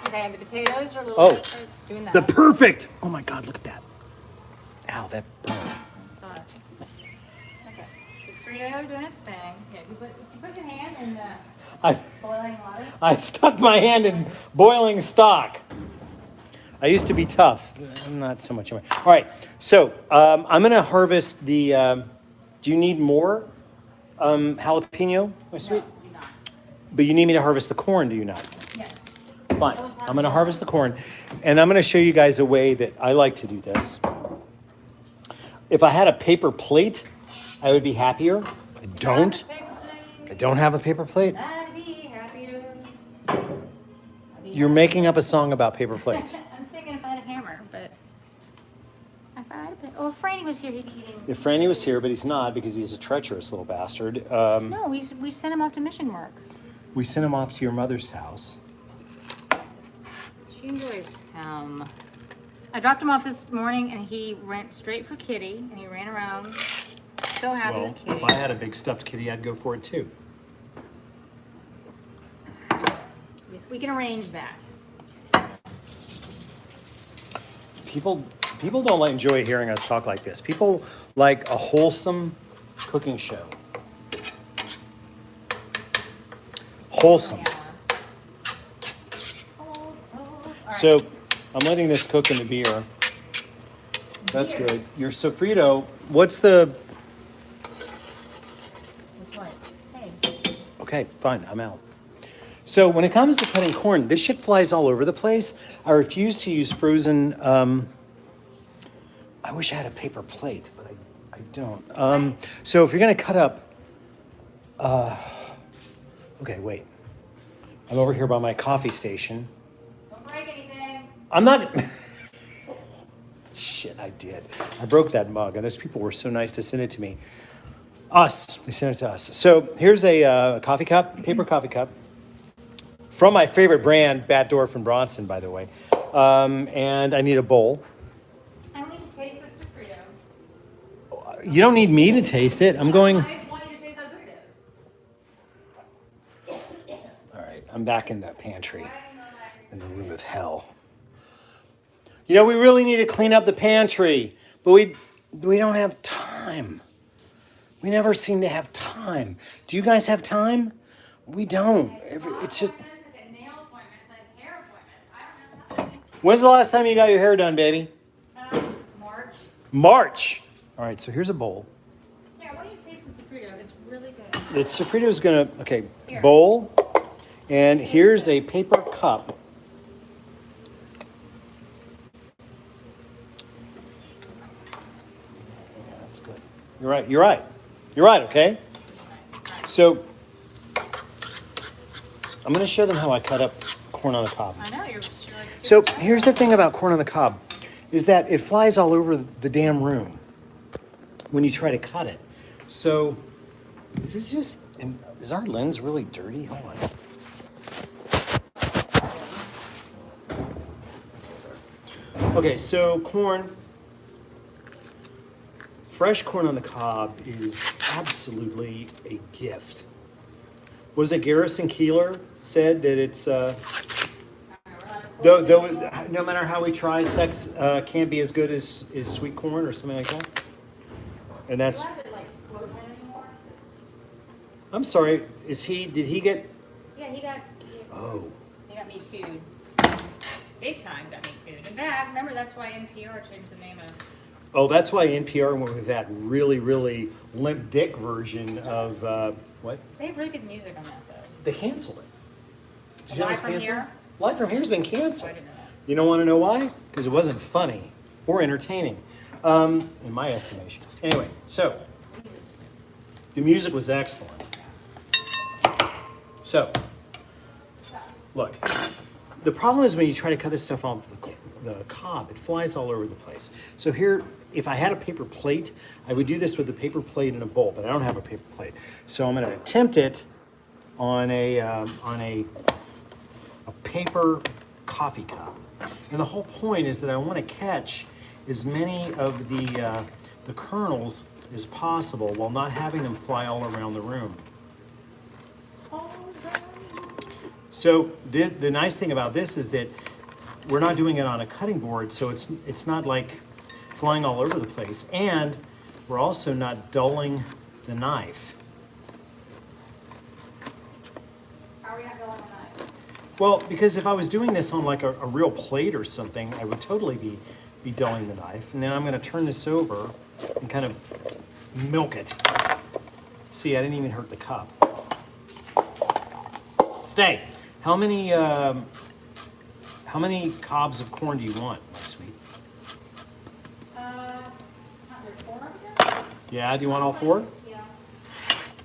Okay, and the potatoes are a little. Oh, are doing that. the perfect. Oh my God, look at that. Ow, that burned. Okay, so Frito doing its thing. Yeah, you put your hand in the I boiling water. I stuck my hand in boiling stock. I used to be tough. I'm not so much. All right, so I'm gonna harvest the. Do you need more jalapeno, my sweet? No, you're not. But you need me to harvest the corn, do you not? Yes. Fine. I'm gonna harvest the corn, and I'm gonna show you guys a way that I like to do this. If I had a paper plate, I would be happier. I don't. I don't have a paper plate. I'd be happy to. You're making up a song about paper plates. I'm singing if I had a hammer, but if I had a. Oh, if Franny was here, he'd be eating. If Franny was here, but he's not because he's a treacherous little bastard. No, we sent him off to mission work. We sent him off to your mother's house. She enjoys him. I dropped him off this morning, and he went straight for Kitty, and he ran around, so happy Well, with Kitty. if I had a big stuffed kitty, I'd go for it too. We can arrange that. People don't like enjoy hearing us talk like this. People like a wholesome cooking show. Wholesome. So I'm letting this cook in the beer. That's Beer. good. Your sofrito, what's the... That's right. Hey. Okay, fine, I'm out. So when it comes to cutting corn, this shit flies all over the place. I refuse to use frozen... I wish I had a paper plate, but I don't. So if you're gonna cut up... okay, wait. I'm over here by my coffee station. Don't break anything. I'm not... Shit, I did. I broke that mug, and those people were so nice to send it to me. They sent it to us. So here's a coffee cup, paper coffee cup, from my favorite brand, Batdorf and Bronson, by the way. And I need a bowl. I need to taste the sofrito. You don't need me to taste it. I'm going... I just want you to taste how good it is. All right, I'm back in the pantry, in the room of hell. You know, we really need to clean up the pantry, but we don't have time. We never seem to have time. Do you guys have time? We don't. It's just... Nail appointments, I have hair appointments. I don't have time. When's the last time you got your hair done, baby? March. March. All right, so here's a bowl. Yeah, why don't you taste the sofrito? It's really good. The sofrito's gonna, okay, Here. bowl, and here's a paper cup. Yeah, that's good. You're right, you're right. You're right, okay? So, I'm gonna show them how I cut up corn on the cob. I know, you're like So super- here's the thing about corn on the cob, is that it flies all over the damn room when you try to cut it. So is this just, is our lens really dirty? Hold on. Okay, so corn, fresh corn on the cob is absolutely a gift. Was it Garrison Keillor said that it's, though, no matter how we try, sex can't be as good as sweet corn or something like that? And that's, Do I have to, like, quote him anymore? I'm sorry, did he get, Yeah, he got me too. Big time got me too. In fact, remember that's why NPR changed the name of. oh, that's why NPR went with that really, really limp dick version of, what? They have really good music on that though. They canceled it. Did you know Live it's from canceled? Here? Live from Here's been Oh, canceled. I didn't know that. You don't want to know why? Because it wasn't funny or entertaining, in my estimation. Anyway, so the music was excellent. So, look, the problem is when you try to cut this stuff off the cob, it flies all over the place. So here, if I had a paper plate, I would do this with a paper plate and a bowl, but I don't have a paper plate. So I'm going to attempt it on a paper coffee cup. And the whole point is that I want to catch as many of the kernels as possible while not having them fly all around the room. So the nice thing about this is that we're not doing it on a cutting board, so it's not like flying all over the place, and we're also not dulling the knife. How are we not going the knife? Well, because if I was doing this on like a real plate or something, I would totally be dulling the knife. And then I'm going to turn this over and kind of milk it. See, I didn't even hurt the cup. Stay. How many cobs of corn do you want, my sweet? Not there 4 of them? Yeah, do you want all 4? Yeah.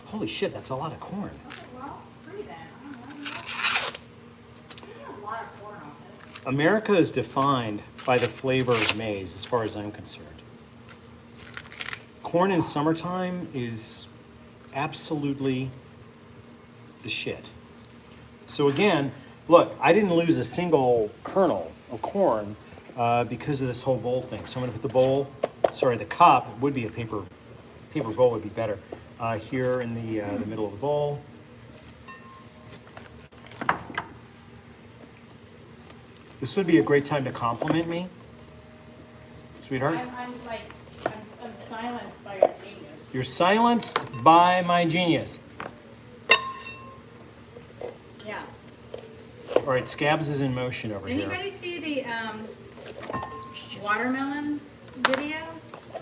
Holy shit, that's a lot of corn. Okay, well, 3 then. I don't know. A lot of corn on it. America is defined by the flavor of maize, as far as I'm concerned. Corn in summertime is absolutely the shit. So again, look, I didn't lose a single kernel of corn because of this whole bowl thing. So I'm gonna put the cup, it would be a paper bowl would be better, here in the middle of the bowl. This would be a great time to compliment me, sweetheart. I'm silenced by your genius. You're silenced by my genius. Yeah. All right, Scabs is in motion over here. Anybody see the watermelon video?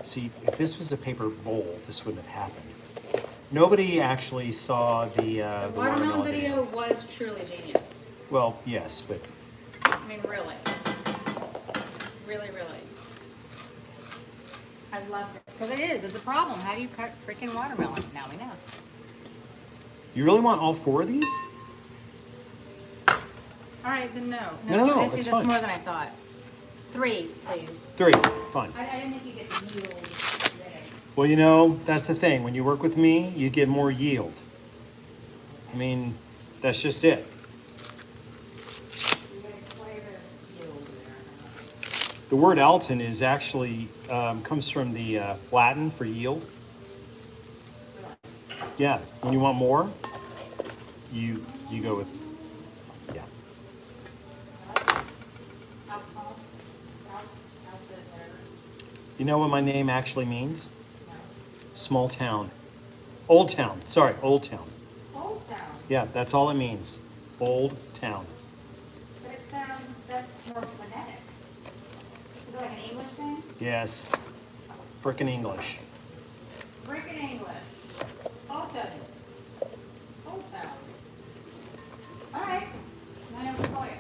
See, if this was a paper bowl, this wouldn't have happened. Nobody actually saw the Watermelon video was truly genius. Well, yes, but I mean, really. Really, really. I loved it. Because it is. It's a problem. How do you cut freaking watermelon? Now we know. you really want all 4 of these? All right, then no. No, That's it's fine. more than I thought. 3, please. 3, fine. I didn't think you get the yield today. Well, you know, that's the thing. When you work with me, you get more yield. I mean, that's just it. You get a flavor yield there. The word Alton is actually comes from the Latin for yield. Yeah, when you want more, you go with, yeah. You know what my name actually means? Small town. Old town, sorry, old town. Old Town. Yeah, that's all it means. Old town. But it sounds, that's more phonetic. Is it like an English thing? Yes. Frickin' English. Freaking English. I'll tell you. Old Town. All right. I know what to call you.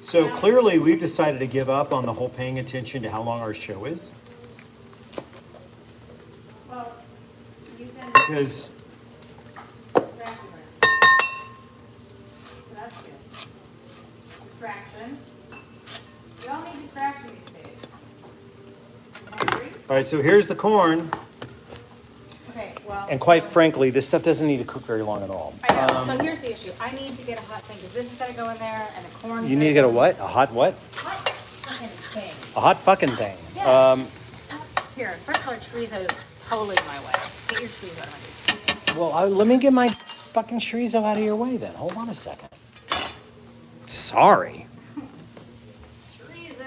So clearly, we've decided to give up on the whole paying attention to how long our show is. Well, you can Because, distract you. So that's good. Distraction. We all need distraction these days. Hungry? all right, so here's the corn. Okay, well. And quite so- frankly, this stuff doesn't need to cook very long at all. I know. So here's the issue. I need to get a hot thing because this has got to go in there and the corn. You need to get a what? A hot what? Hot fucking thing. A hot fucking thing. Yes. Here, first of all, chorizo is totally my way. Get your chorizo out of my Well, let me get my fucking chorizo out of your way then. Hold on a second. Sorry. chorizo.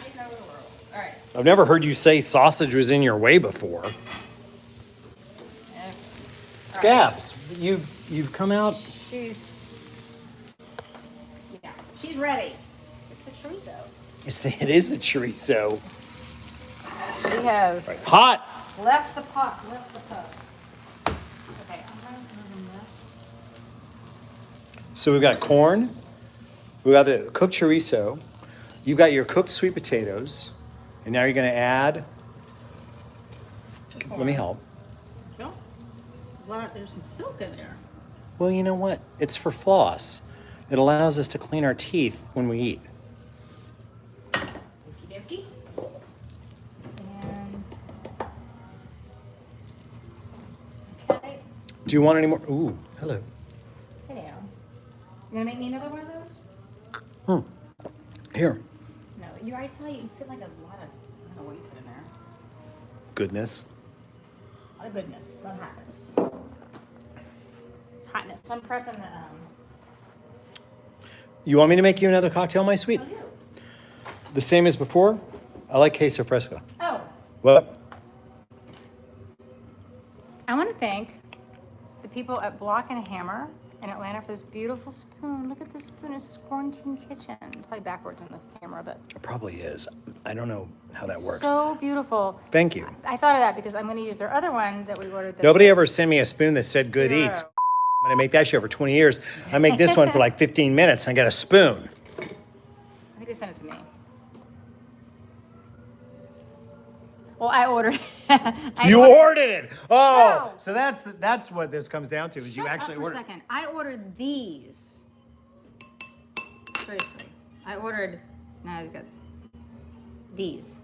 Take over the world. All right. I've never heard you say sausage was in your way before. Okay. Scabs, you've come out. She's ready. It's the chorizo. It is the chorizo. He has Hot. left the pot. Okay, I'm going to move this. So we've got corn. We've got the cooked chorizo. You've got your cooked sweet potatoes. And now you're going to add. Let me help. No. There's some silk in there. Well, you know what? It's for floss. It allows us to clean our teeth when we eat. Okie dokie. And okay. Do you want any more? Ooh, hello. Sit down. You gonna make me another one of those? Here. No, you already saw you put like a lot of, I don't know what you put in there. Goodness. A lot of goodness, some hotness. Hotness. I'm prepping the, You want me to make you another cocktail, my sweet? oh, you. The same as before? I like queso fresco. Oh, What? I want to thank the people at Block and Hammer in Atlanta for this beautiful spoon. Look at this spoon. It says Quarantine Quitchen. It's probably backwards on the camera, but It probably is. I don't know how that works. so beautiful. Thank you. I thought of that because I'm going to use their other one that we ordered. that Nobody says ever sent me a spoon that said good Zero. eats. I'm gonna make that shit for 20 years. I make this one for like 15 minutes and I got a spoon. I think they sent it to me. Well, I ordered. You ordered it. Oh, No. so that's what this comes down to is you Shut actually up for ordered. a second. I ordered these. Seriously, I ordered. Now I've got these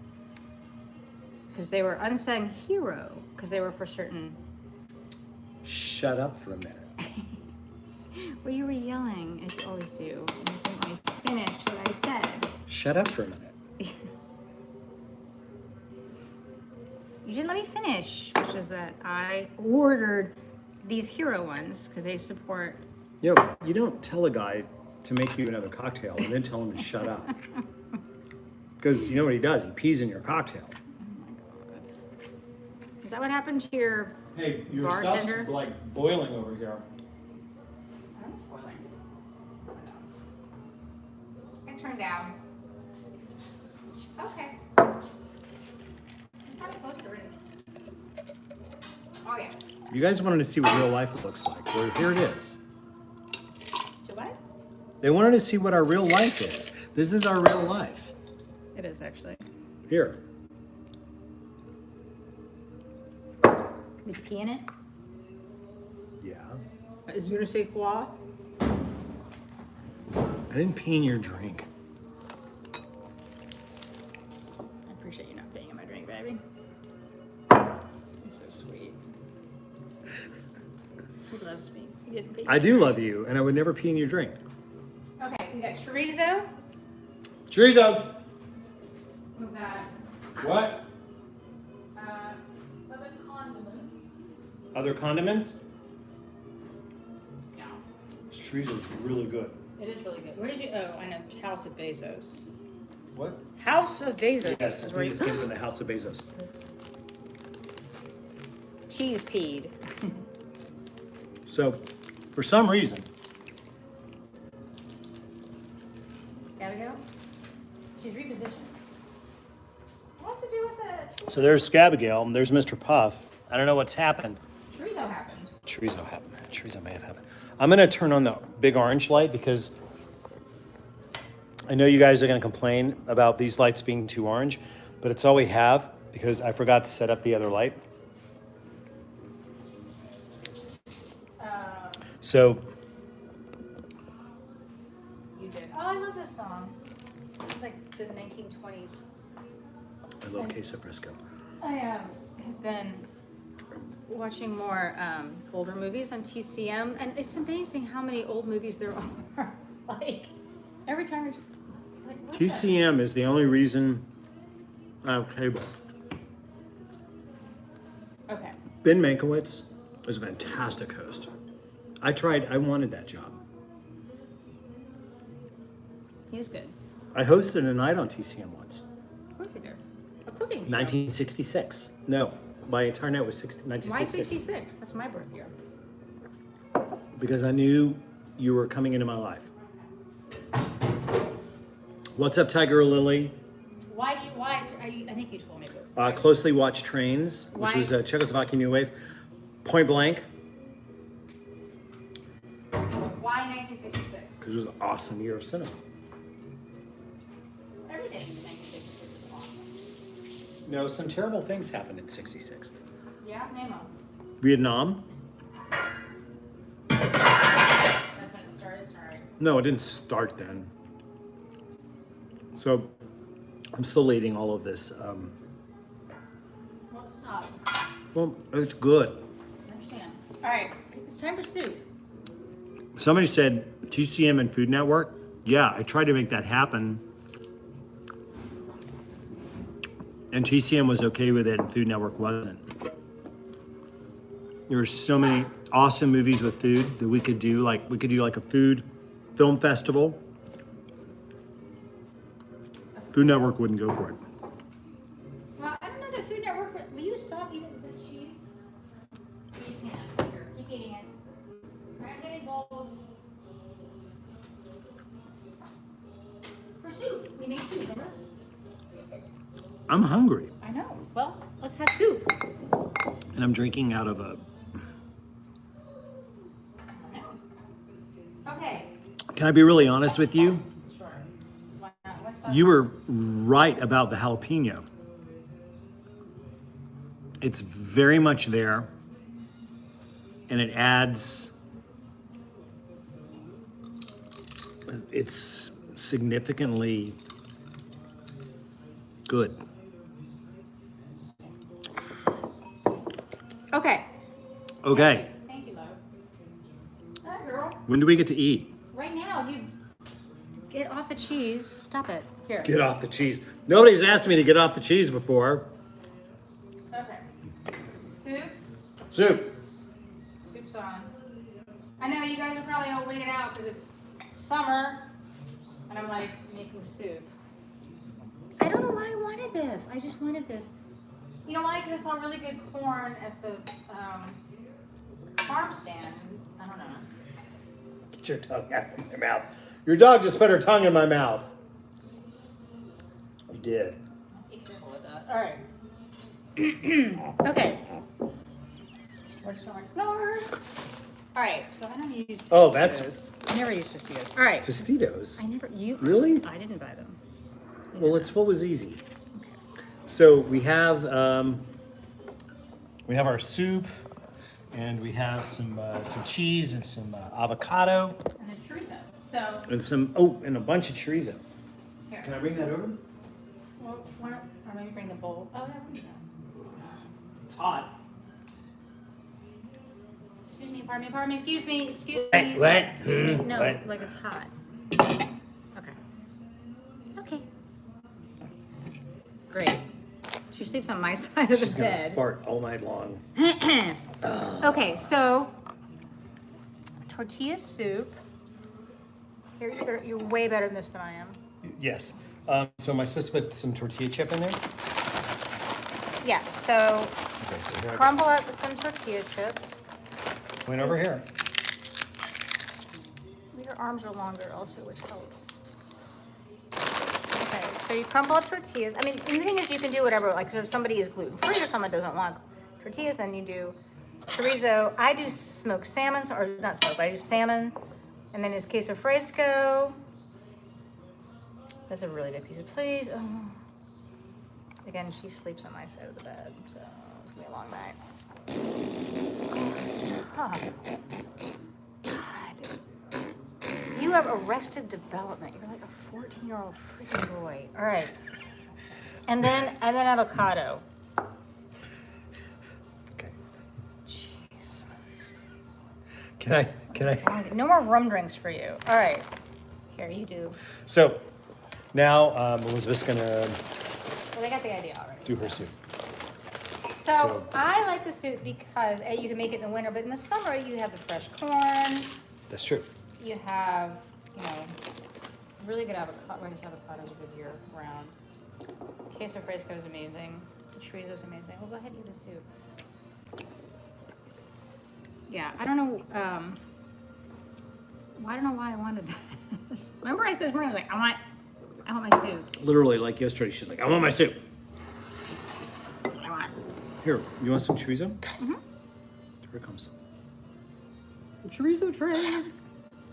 because they were unsung hero because they were for certain. Shut up for a minute. Well, you were yelling as you always do, and you didn't let me finish what I said. Shut up for a minute. You didn't let me finish, which is that I ordered these hero ones because they support. You don't tell a guy to make you another cocktail and then tell him to shut up. Because you know what he does? He pees in your cocktail. Oh my god! Is that what happened to your? Hey, your Bartender? stuff's like boiling over here. I'm boiling. It turned down. Okay. I'm probably close to ready. Oh yeah. You guys wanted to see what real life looks like. Well, here it is. To what? They wanted to see what our real life is. This is our real life. It is actually. Here. Did you pee in it? Yeah. Is you say quoi? I didn't pee in your drink. I appreciate you not peeing in my drink, baby. You're so sweet. He loves me. He didn't pee. I do love you, and I would never pee in your drink. Okay, we got chorizo. Chorizo! We got What? other condiments. Other condiments? Yeah. Chorizo's really good. It is really good. Where did you? Oh, I know. House of Bezos. What? House of Bezos. Yes, is I where think you. it's came from the House of Bezos. Cheese peed. So, for some reason, It's gotta go. She's repositioned. What's to do with the so there's Scabigail, and there's Mr. Puff. I don't know what's happened. chorizo happened? Chorizo happened. Chorizo may have happened. I'm gonna turn on the big orange light because I know you guys are gonna complain about these lights being too orange, but it's all we have because I forgot to set up the other light. So You did. Oh, I love this song. It's like the 1920s. I love queso fresco. I have been watching more older movies on TCM, and it's amazing how many old movies there are. Like every time it's like what the- TCM is the only reason I have cable. Okay. Ben Mankiewicz is a fantastic host. I wanted that job. He's good. I hosted a night on TCM once. Of course you did. A cooking show. 1966. No, my entire night was Why 1966. 66? That's my birth year. Because I knew you were coming into my life. What's up, Tiger Lily? Why? I think you told me. But Closely Watched Trains, which Why- was a Czechoslovakian New Wave. Point Blank, why 1966? because it was an awesome year of cinema. Everything in 1966 was awesome. No, some terrible things happened in 66. Yeah, name 'em. Vietnam? That's when it started. Sorry. No, it didn't start then. So I'm still eating all of this. Well, stop. Well, it's good. I understand. All right, it's time for soup. Somebody said TCM and Food Network. Yeah, I tried to make that happen. And TCM was okay with it and Food Network wasn't. There were so many awesome movies with food that we could do. Like, we could do like a food film festival. Food Network wouldn't go for it. Well, I don't know that Food Network. Will you stop eating the cheese? You can. Here, keep eating it. I'm getting bowls. For soup. We made soup, remember? I'm hungry. I know. Well, let's have soup. And I'm drinking out of a... Okay. Can I be really honest with you? Sure. Why not? Let's talk. You were right about the jalapeno. It's very much there. And it adds... It's significantly good. Okay. Okay. Thank you, love. Hi, girl. When do we get to eat? Right now, you get off the cheese. Stop it. Here. Get off the cheese. Nobody's asked me to get off the cheese before. Okay. Soup. Soup. Soup's on. I know you guys are probably all wigging out because it's summer, and I'm like making soup. I don't know why I wanted this. I just wanted this. You know why? Because I saw really good corn at the farm stand. I don't know. Get your tongue out of my mouth. Your dog just put her tongue in my mouth. You did. Be careful with that. All right. Okay. Snore. All right. So I don't use. Tostitos. Oh, that's- I never used Tostitos. All right. Tostitos. I never. You Really? I didn't buy them. Well, it's what was easy. So we have our soup, and we have some cheese and some avocado, And a chorizo. So and a bunch of chorizo. here. Can I bring that over? Well, why don't, or maybe bring the bowl. Oh, yeah, bring that. It's hot. Excuse me, pardon me, excuse me. What? Excuse me. No, What? like it's hot. Okay. Okay. Great. She sleeps on my side of She's the gonna bed. fart all night long. Okay, so tortilla soup. You're way better than this than I am. Yes. So am I supposed to put some tortilla chip in there? Yeah, so Okay, so here crumble up some tortilla chips. point over here. Your arms are longer also, which helps. Okay, so you crumble up tortillas. I mean, and the thing is, you can do whatever. Like, so if somebody is gluten-free or someone doesn't want tortillas, then you do chorizo. I do smoked salmon, or not smoked, but I do salmon. And then there's queso fresco. That's a really big piece of cheese. Oh. Again, she sleeps on my side of the bed, so it's gonna be a long night. Oh, stop. God. You have arrested development. You're like a 14-year-old freaking boy. All right. And then avocado. Okay. Jeez. Can I? No more rum drinks for you. All right. Here, you do. So now Elizabeth's gonna Well, they got the idea already. do her soup. So I like the soup because you can make it in the winter, but in the summer you have the fresh corn. That's true. You have, really good avocado. I guess avocado is a good year round. Queso fresco is amazing. The chorizo is amazing. Well, go ahead and eat the soup. Yeah, I don't know. I don't know why I wanted this. Remember, this morning I was like, I want my soup. Literally, like yesterday, she's like, "I want my soup." I want. Here, you want some chorizo? Mm-hmm. Here it comes. The chorizo tray.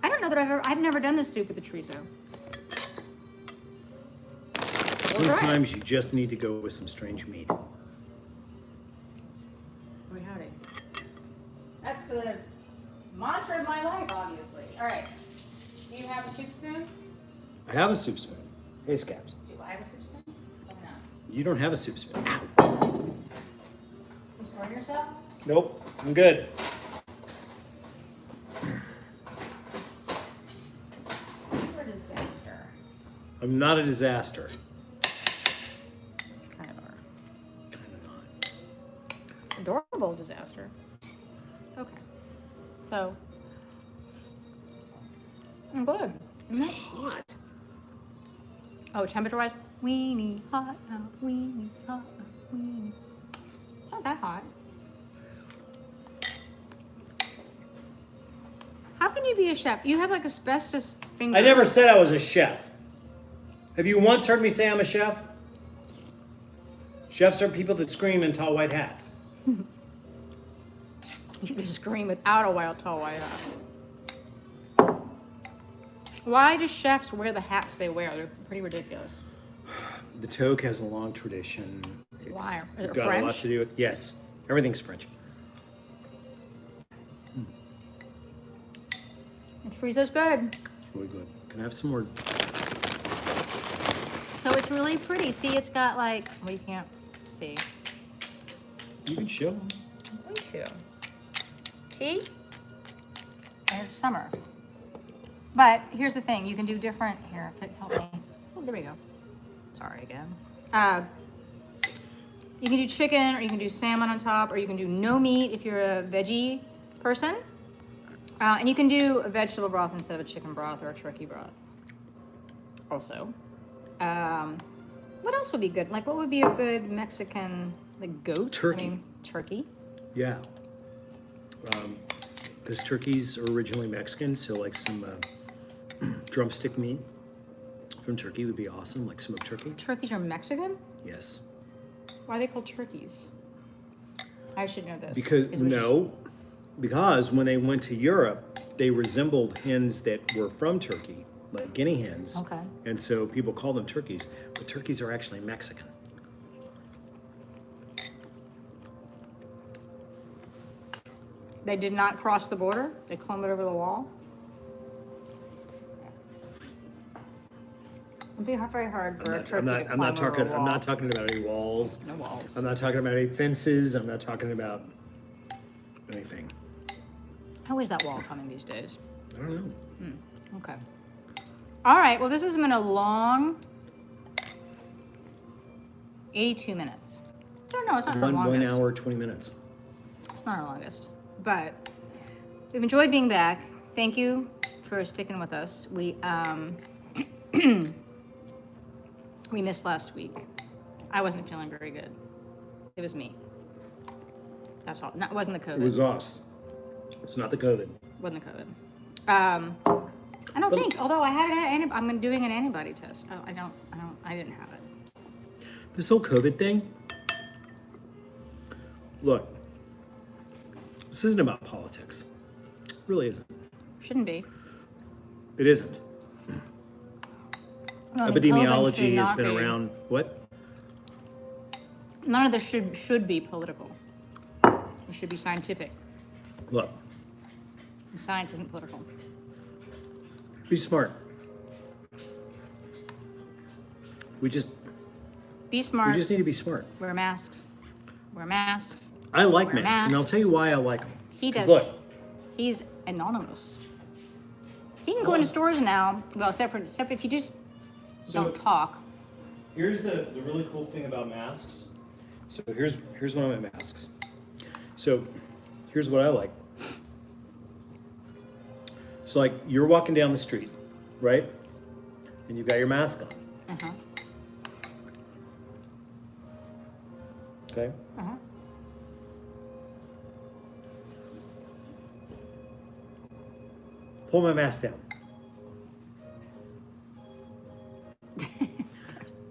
I don't know that I've never done this soup with the chorizo. Sometimes you just need to go with some strange meat. Boy, howdy. That's the mantra of my life, obviously. All right. Do you have a soup spoon? I have a soup spoon. Hey, Scabs. Do I have a soup spoon? Oh, no. You don't have a soup spoon. Ow. You scoring yourself? Nope, I'm good. I'm not a disaster. Kind of are. Kind of not. Adorable disaster. Okay. So, I'm good. It's hot. Oh, temperature-wise? Weenie hot out, weenie hot out, weenie. Not that hot. How can you be a chef? You have like asbestos fingers. I never said I was a chef. Have you once heard me say I'm a chef? Chefs are people that scream in tall white hats. You can scream without a tall white hat. Why do chefs wear the hats they wear? They're pretty ridiculous. The toque has a long tradition. Why? Is it got French? a lot to do with, yes, everything's French. The chorizo's good. It's really good. Can I have some more? So it's really pretty. See, it's got like, well, you can't see. You can show them. I'm going to. See? And it's summer. But here's the thing, you can do different, here, if it help me. Oh, there we go. Sorry again. You can do chicken, or you can do salmon on top, or you can do no meat if you're a veggie person. And you can do a vegetable broth instead of a chicken broth or a turkey broth. Also. What else would be good? Like, what would be a good Mexican, like goat? Turkey. I mean, turkey. Yeah. Because turkeys are originally Mexican, so like some drumstick meat from turkey would be awesome, like smoked turkey. Turkeys are Mexican? Yes. Why are they called turkeys? I should know this. Because when they went to Europe, they resembled hens that were from Turkey, like guinea hens. Okay. And so people call them turkeys, but turkeys are actually Mexican. They did not cross the border? They climbed over the wall? It'd be very hard for a turkey to climb over a wall. I'm not talking about any walls. No walls. I'm not talking about any fences. I'm not talking about anything. How is that wall coming these days? I don't know. Okay. All right. Well, this has been a long 82 minutes. Oh, no, it's not our longest. 1 hour, 20 minutes. It's not our longest. But we've enjoyed being back. Thank you for sticking with us. We we missed last week. I wasn't feeling very good. It was me. That's all. No, it wasn't the COVID. It was us. It's not the COVID. Wasn't the COVID. I don't think. Although I had I'm doing an antibody test. I didn't have it. This whole COVID thing. Look, this isn't about politics. It really isn't. Shouldn't be. It isn't. Well, I mean, COVID should Epidemiology has not been be. around. What? None of this should be political. It should be scientific. Look, And science isn't political. be smart. We just Be smart. need to be smart. Wear masks. Wear masks. I like Wear masks, and I'll masks. tell you why I like them. He does. Look, He's anonymous. He can go into stores now. Well, except if you just don't talk. here's the really cool thing about masks. So here's one of my masks. So here's what I like. So like you're walking down the street, right? And you've got your mask on. Uh-huh. Okay? Uh-huh. Pull my mask down.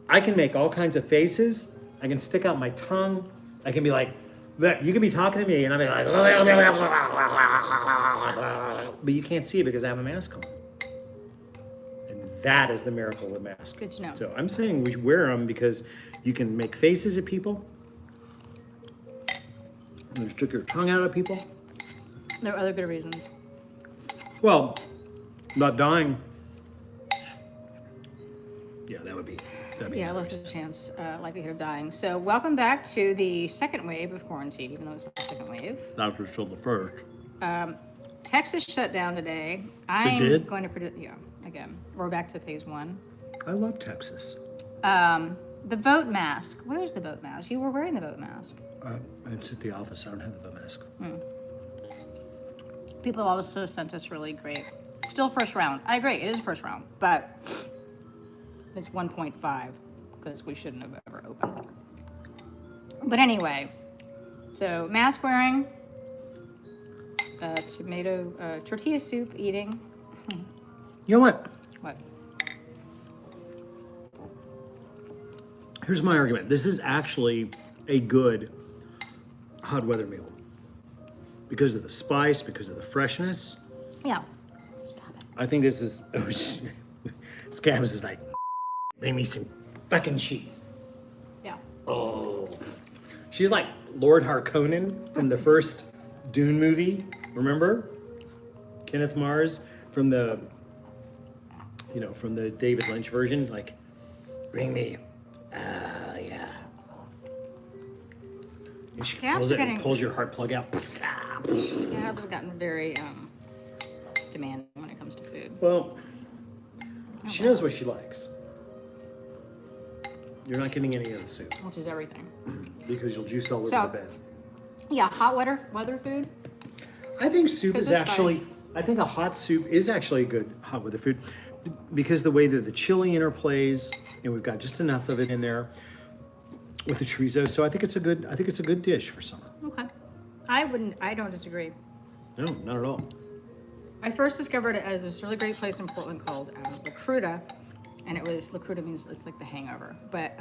I can make all kinds of faces. I can stick out my tongue. I can be like, you can be talking to me and I'll be like, but you can't see it because I have a mask on. And that is the miracle of masks. Good to know. So I'm saying we wear them because you can make faces at people. And you stick your tongue out at people. There are other good reasons. Well, not dying. Yeah, that'd be Yeah, less of a chance, likelihood of dying. So welcome back to the second wave of quarantine, even though it's not the second wave. That was still the first. Texas shut down today. did? Going to predict, yeah, again. We're back to phase 1. I love Texas. The boat mask. Where's the boat mask? You were wearing the boat mask. It's at the office. I don't have the boat mask. People also sent us really great. Still first round. I agree. It is first round, but it's 1.5 because we shouldn't have ever opened. But anyway, so mask wearing, tomato tortilla soup eating. You know what? What? Here's my argument. This is actually a good hot weather meal because of the spice, because of the freshness. Yeah. Stop it. I think this is. Scabs is like, bring me some fucking cheese. Yeah. Oh. She's like Lord Harkonnen from the first Dune movie. Remember? Kenneth Mars from the, from the David Lynch version. Like, bring me. Yeah. And she Scabs pulls are it and getting- pulls your heart plug out. Scabs have gotten very demanding when it comes to food. Well, she knows what she likes. You're not getting any of the soup Which is everything. because you'll juice all over So- the bed. Yeah, hot weather food. I think soup 'Cause is it's actually, spicy. I think a hot soup is actually a good hot weather food because the way that the chili interplays and we've got just enough of it in there with the chorizo. So I think it's a good dish for summer. Okay. I don't disagree. No, not at all. I first discovered it as this really great place in Portland called La Cruda, and La Cruda means it's like the hangover, but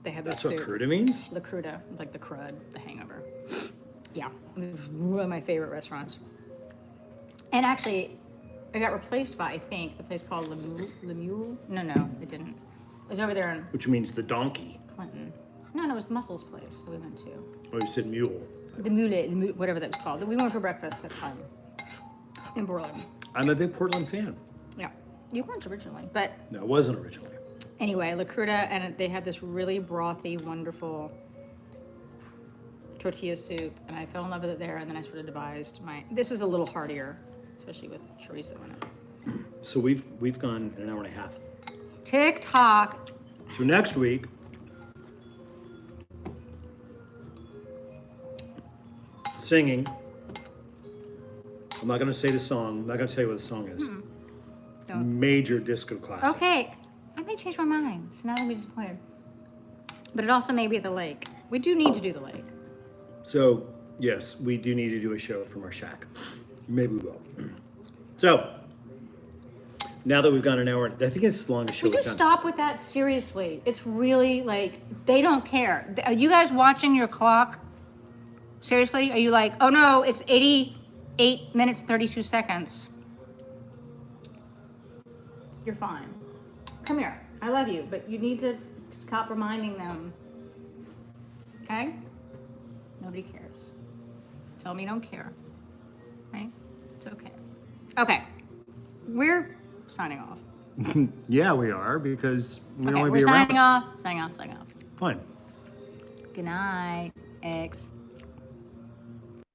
they had this That's what soup. cruda means? La Cruda, like the crud, the hangover. Yeah, it was one of my favorite restaurants. And actually, it got replaced by, I think, the place called Le Mule. No, it didn't. It was over there in Which means the donkey. Clinton. No, it was the Mussels place that we went to. Oh, you said mule. The Mule, whatever that was called. We went for breakfast that time in Portland. I'm a big Portland fan. Yeah, you weren't originally, but No, it wasn't originally. anyway, La Cruda, and they had this really brothy, wonderful tortilla soup, and I fell in love with it there, and then I sort of devised this is a little heartier, especially with chorizo in it. So we've gone an hour and a half. TikTok. So next week, singing. I'm not going to say the song. I'm not going to tell you what the song is. Don't. Major disco classic. Okay, I may change my mind, so now I'm disappointed. But it also may be at the lake. We do need to do the lake. So, yes, we do need to do a show from our shack. Maybe we will. So, now that we've gone an hour, I think it's the longest show Would you we've done. stop with that? Seriously. It's really like, they don't care. Are you guys watching your clock? Seriously? Are you like, oh no, it's 88 minutes, 32 seconds. You're fine. Come here. I love you, but you need to stop reminding them. Okay? Nobody cares. Tell me you don't care. Right? It's okay. Okay. We're signing off. Yeah, we are, because we'll Okay, only we're be around. signing off. Signing off. Fine. Good night, X.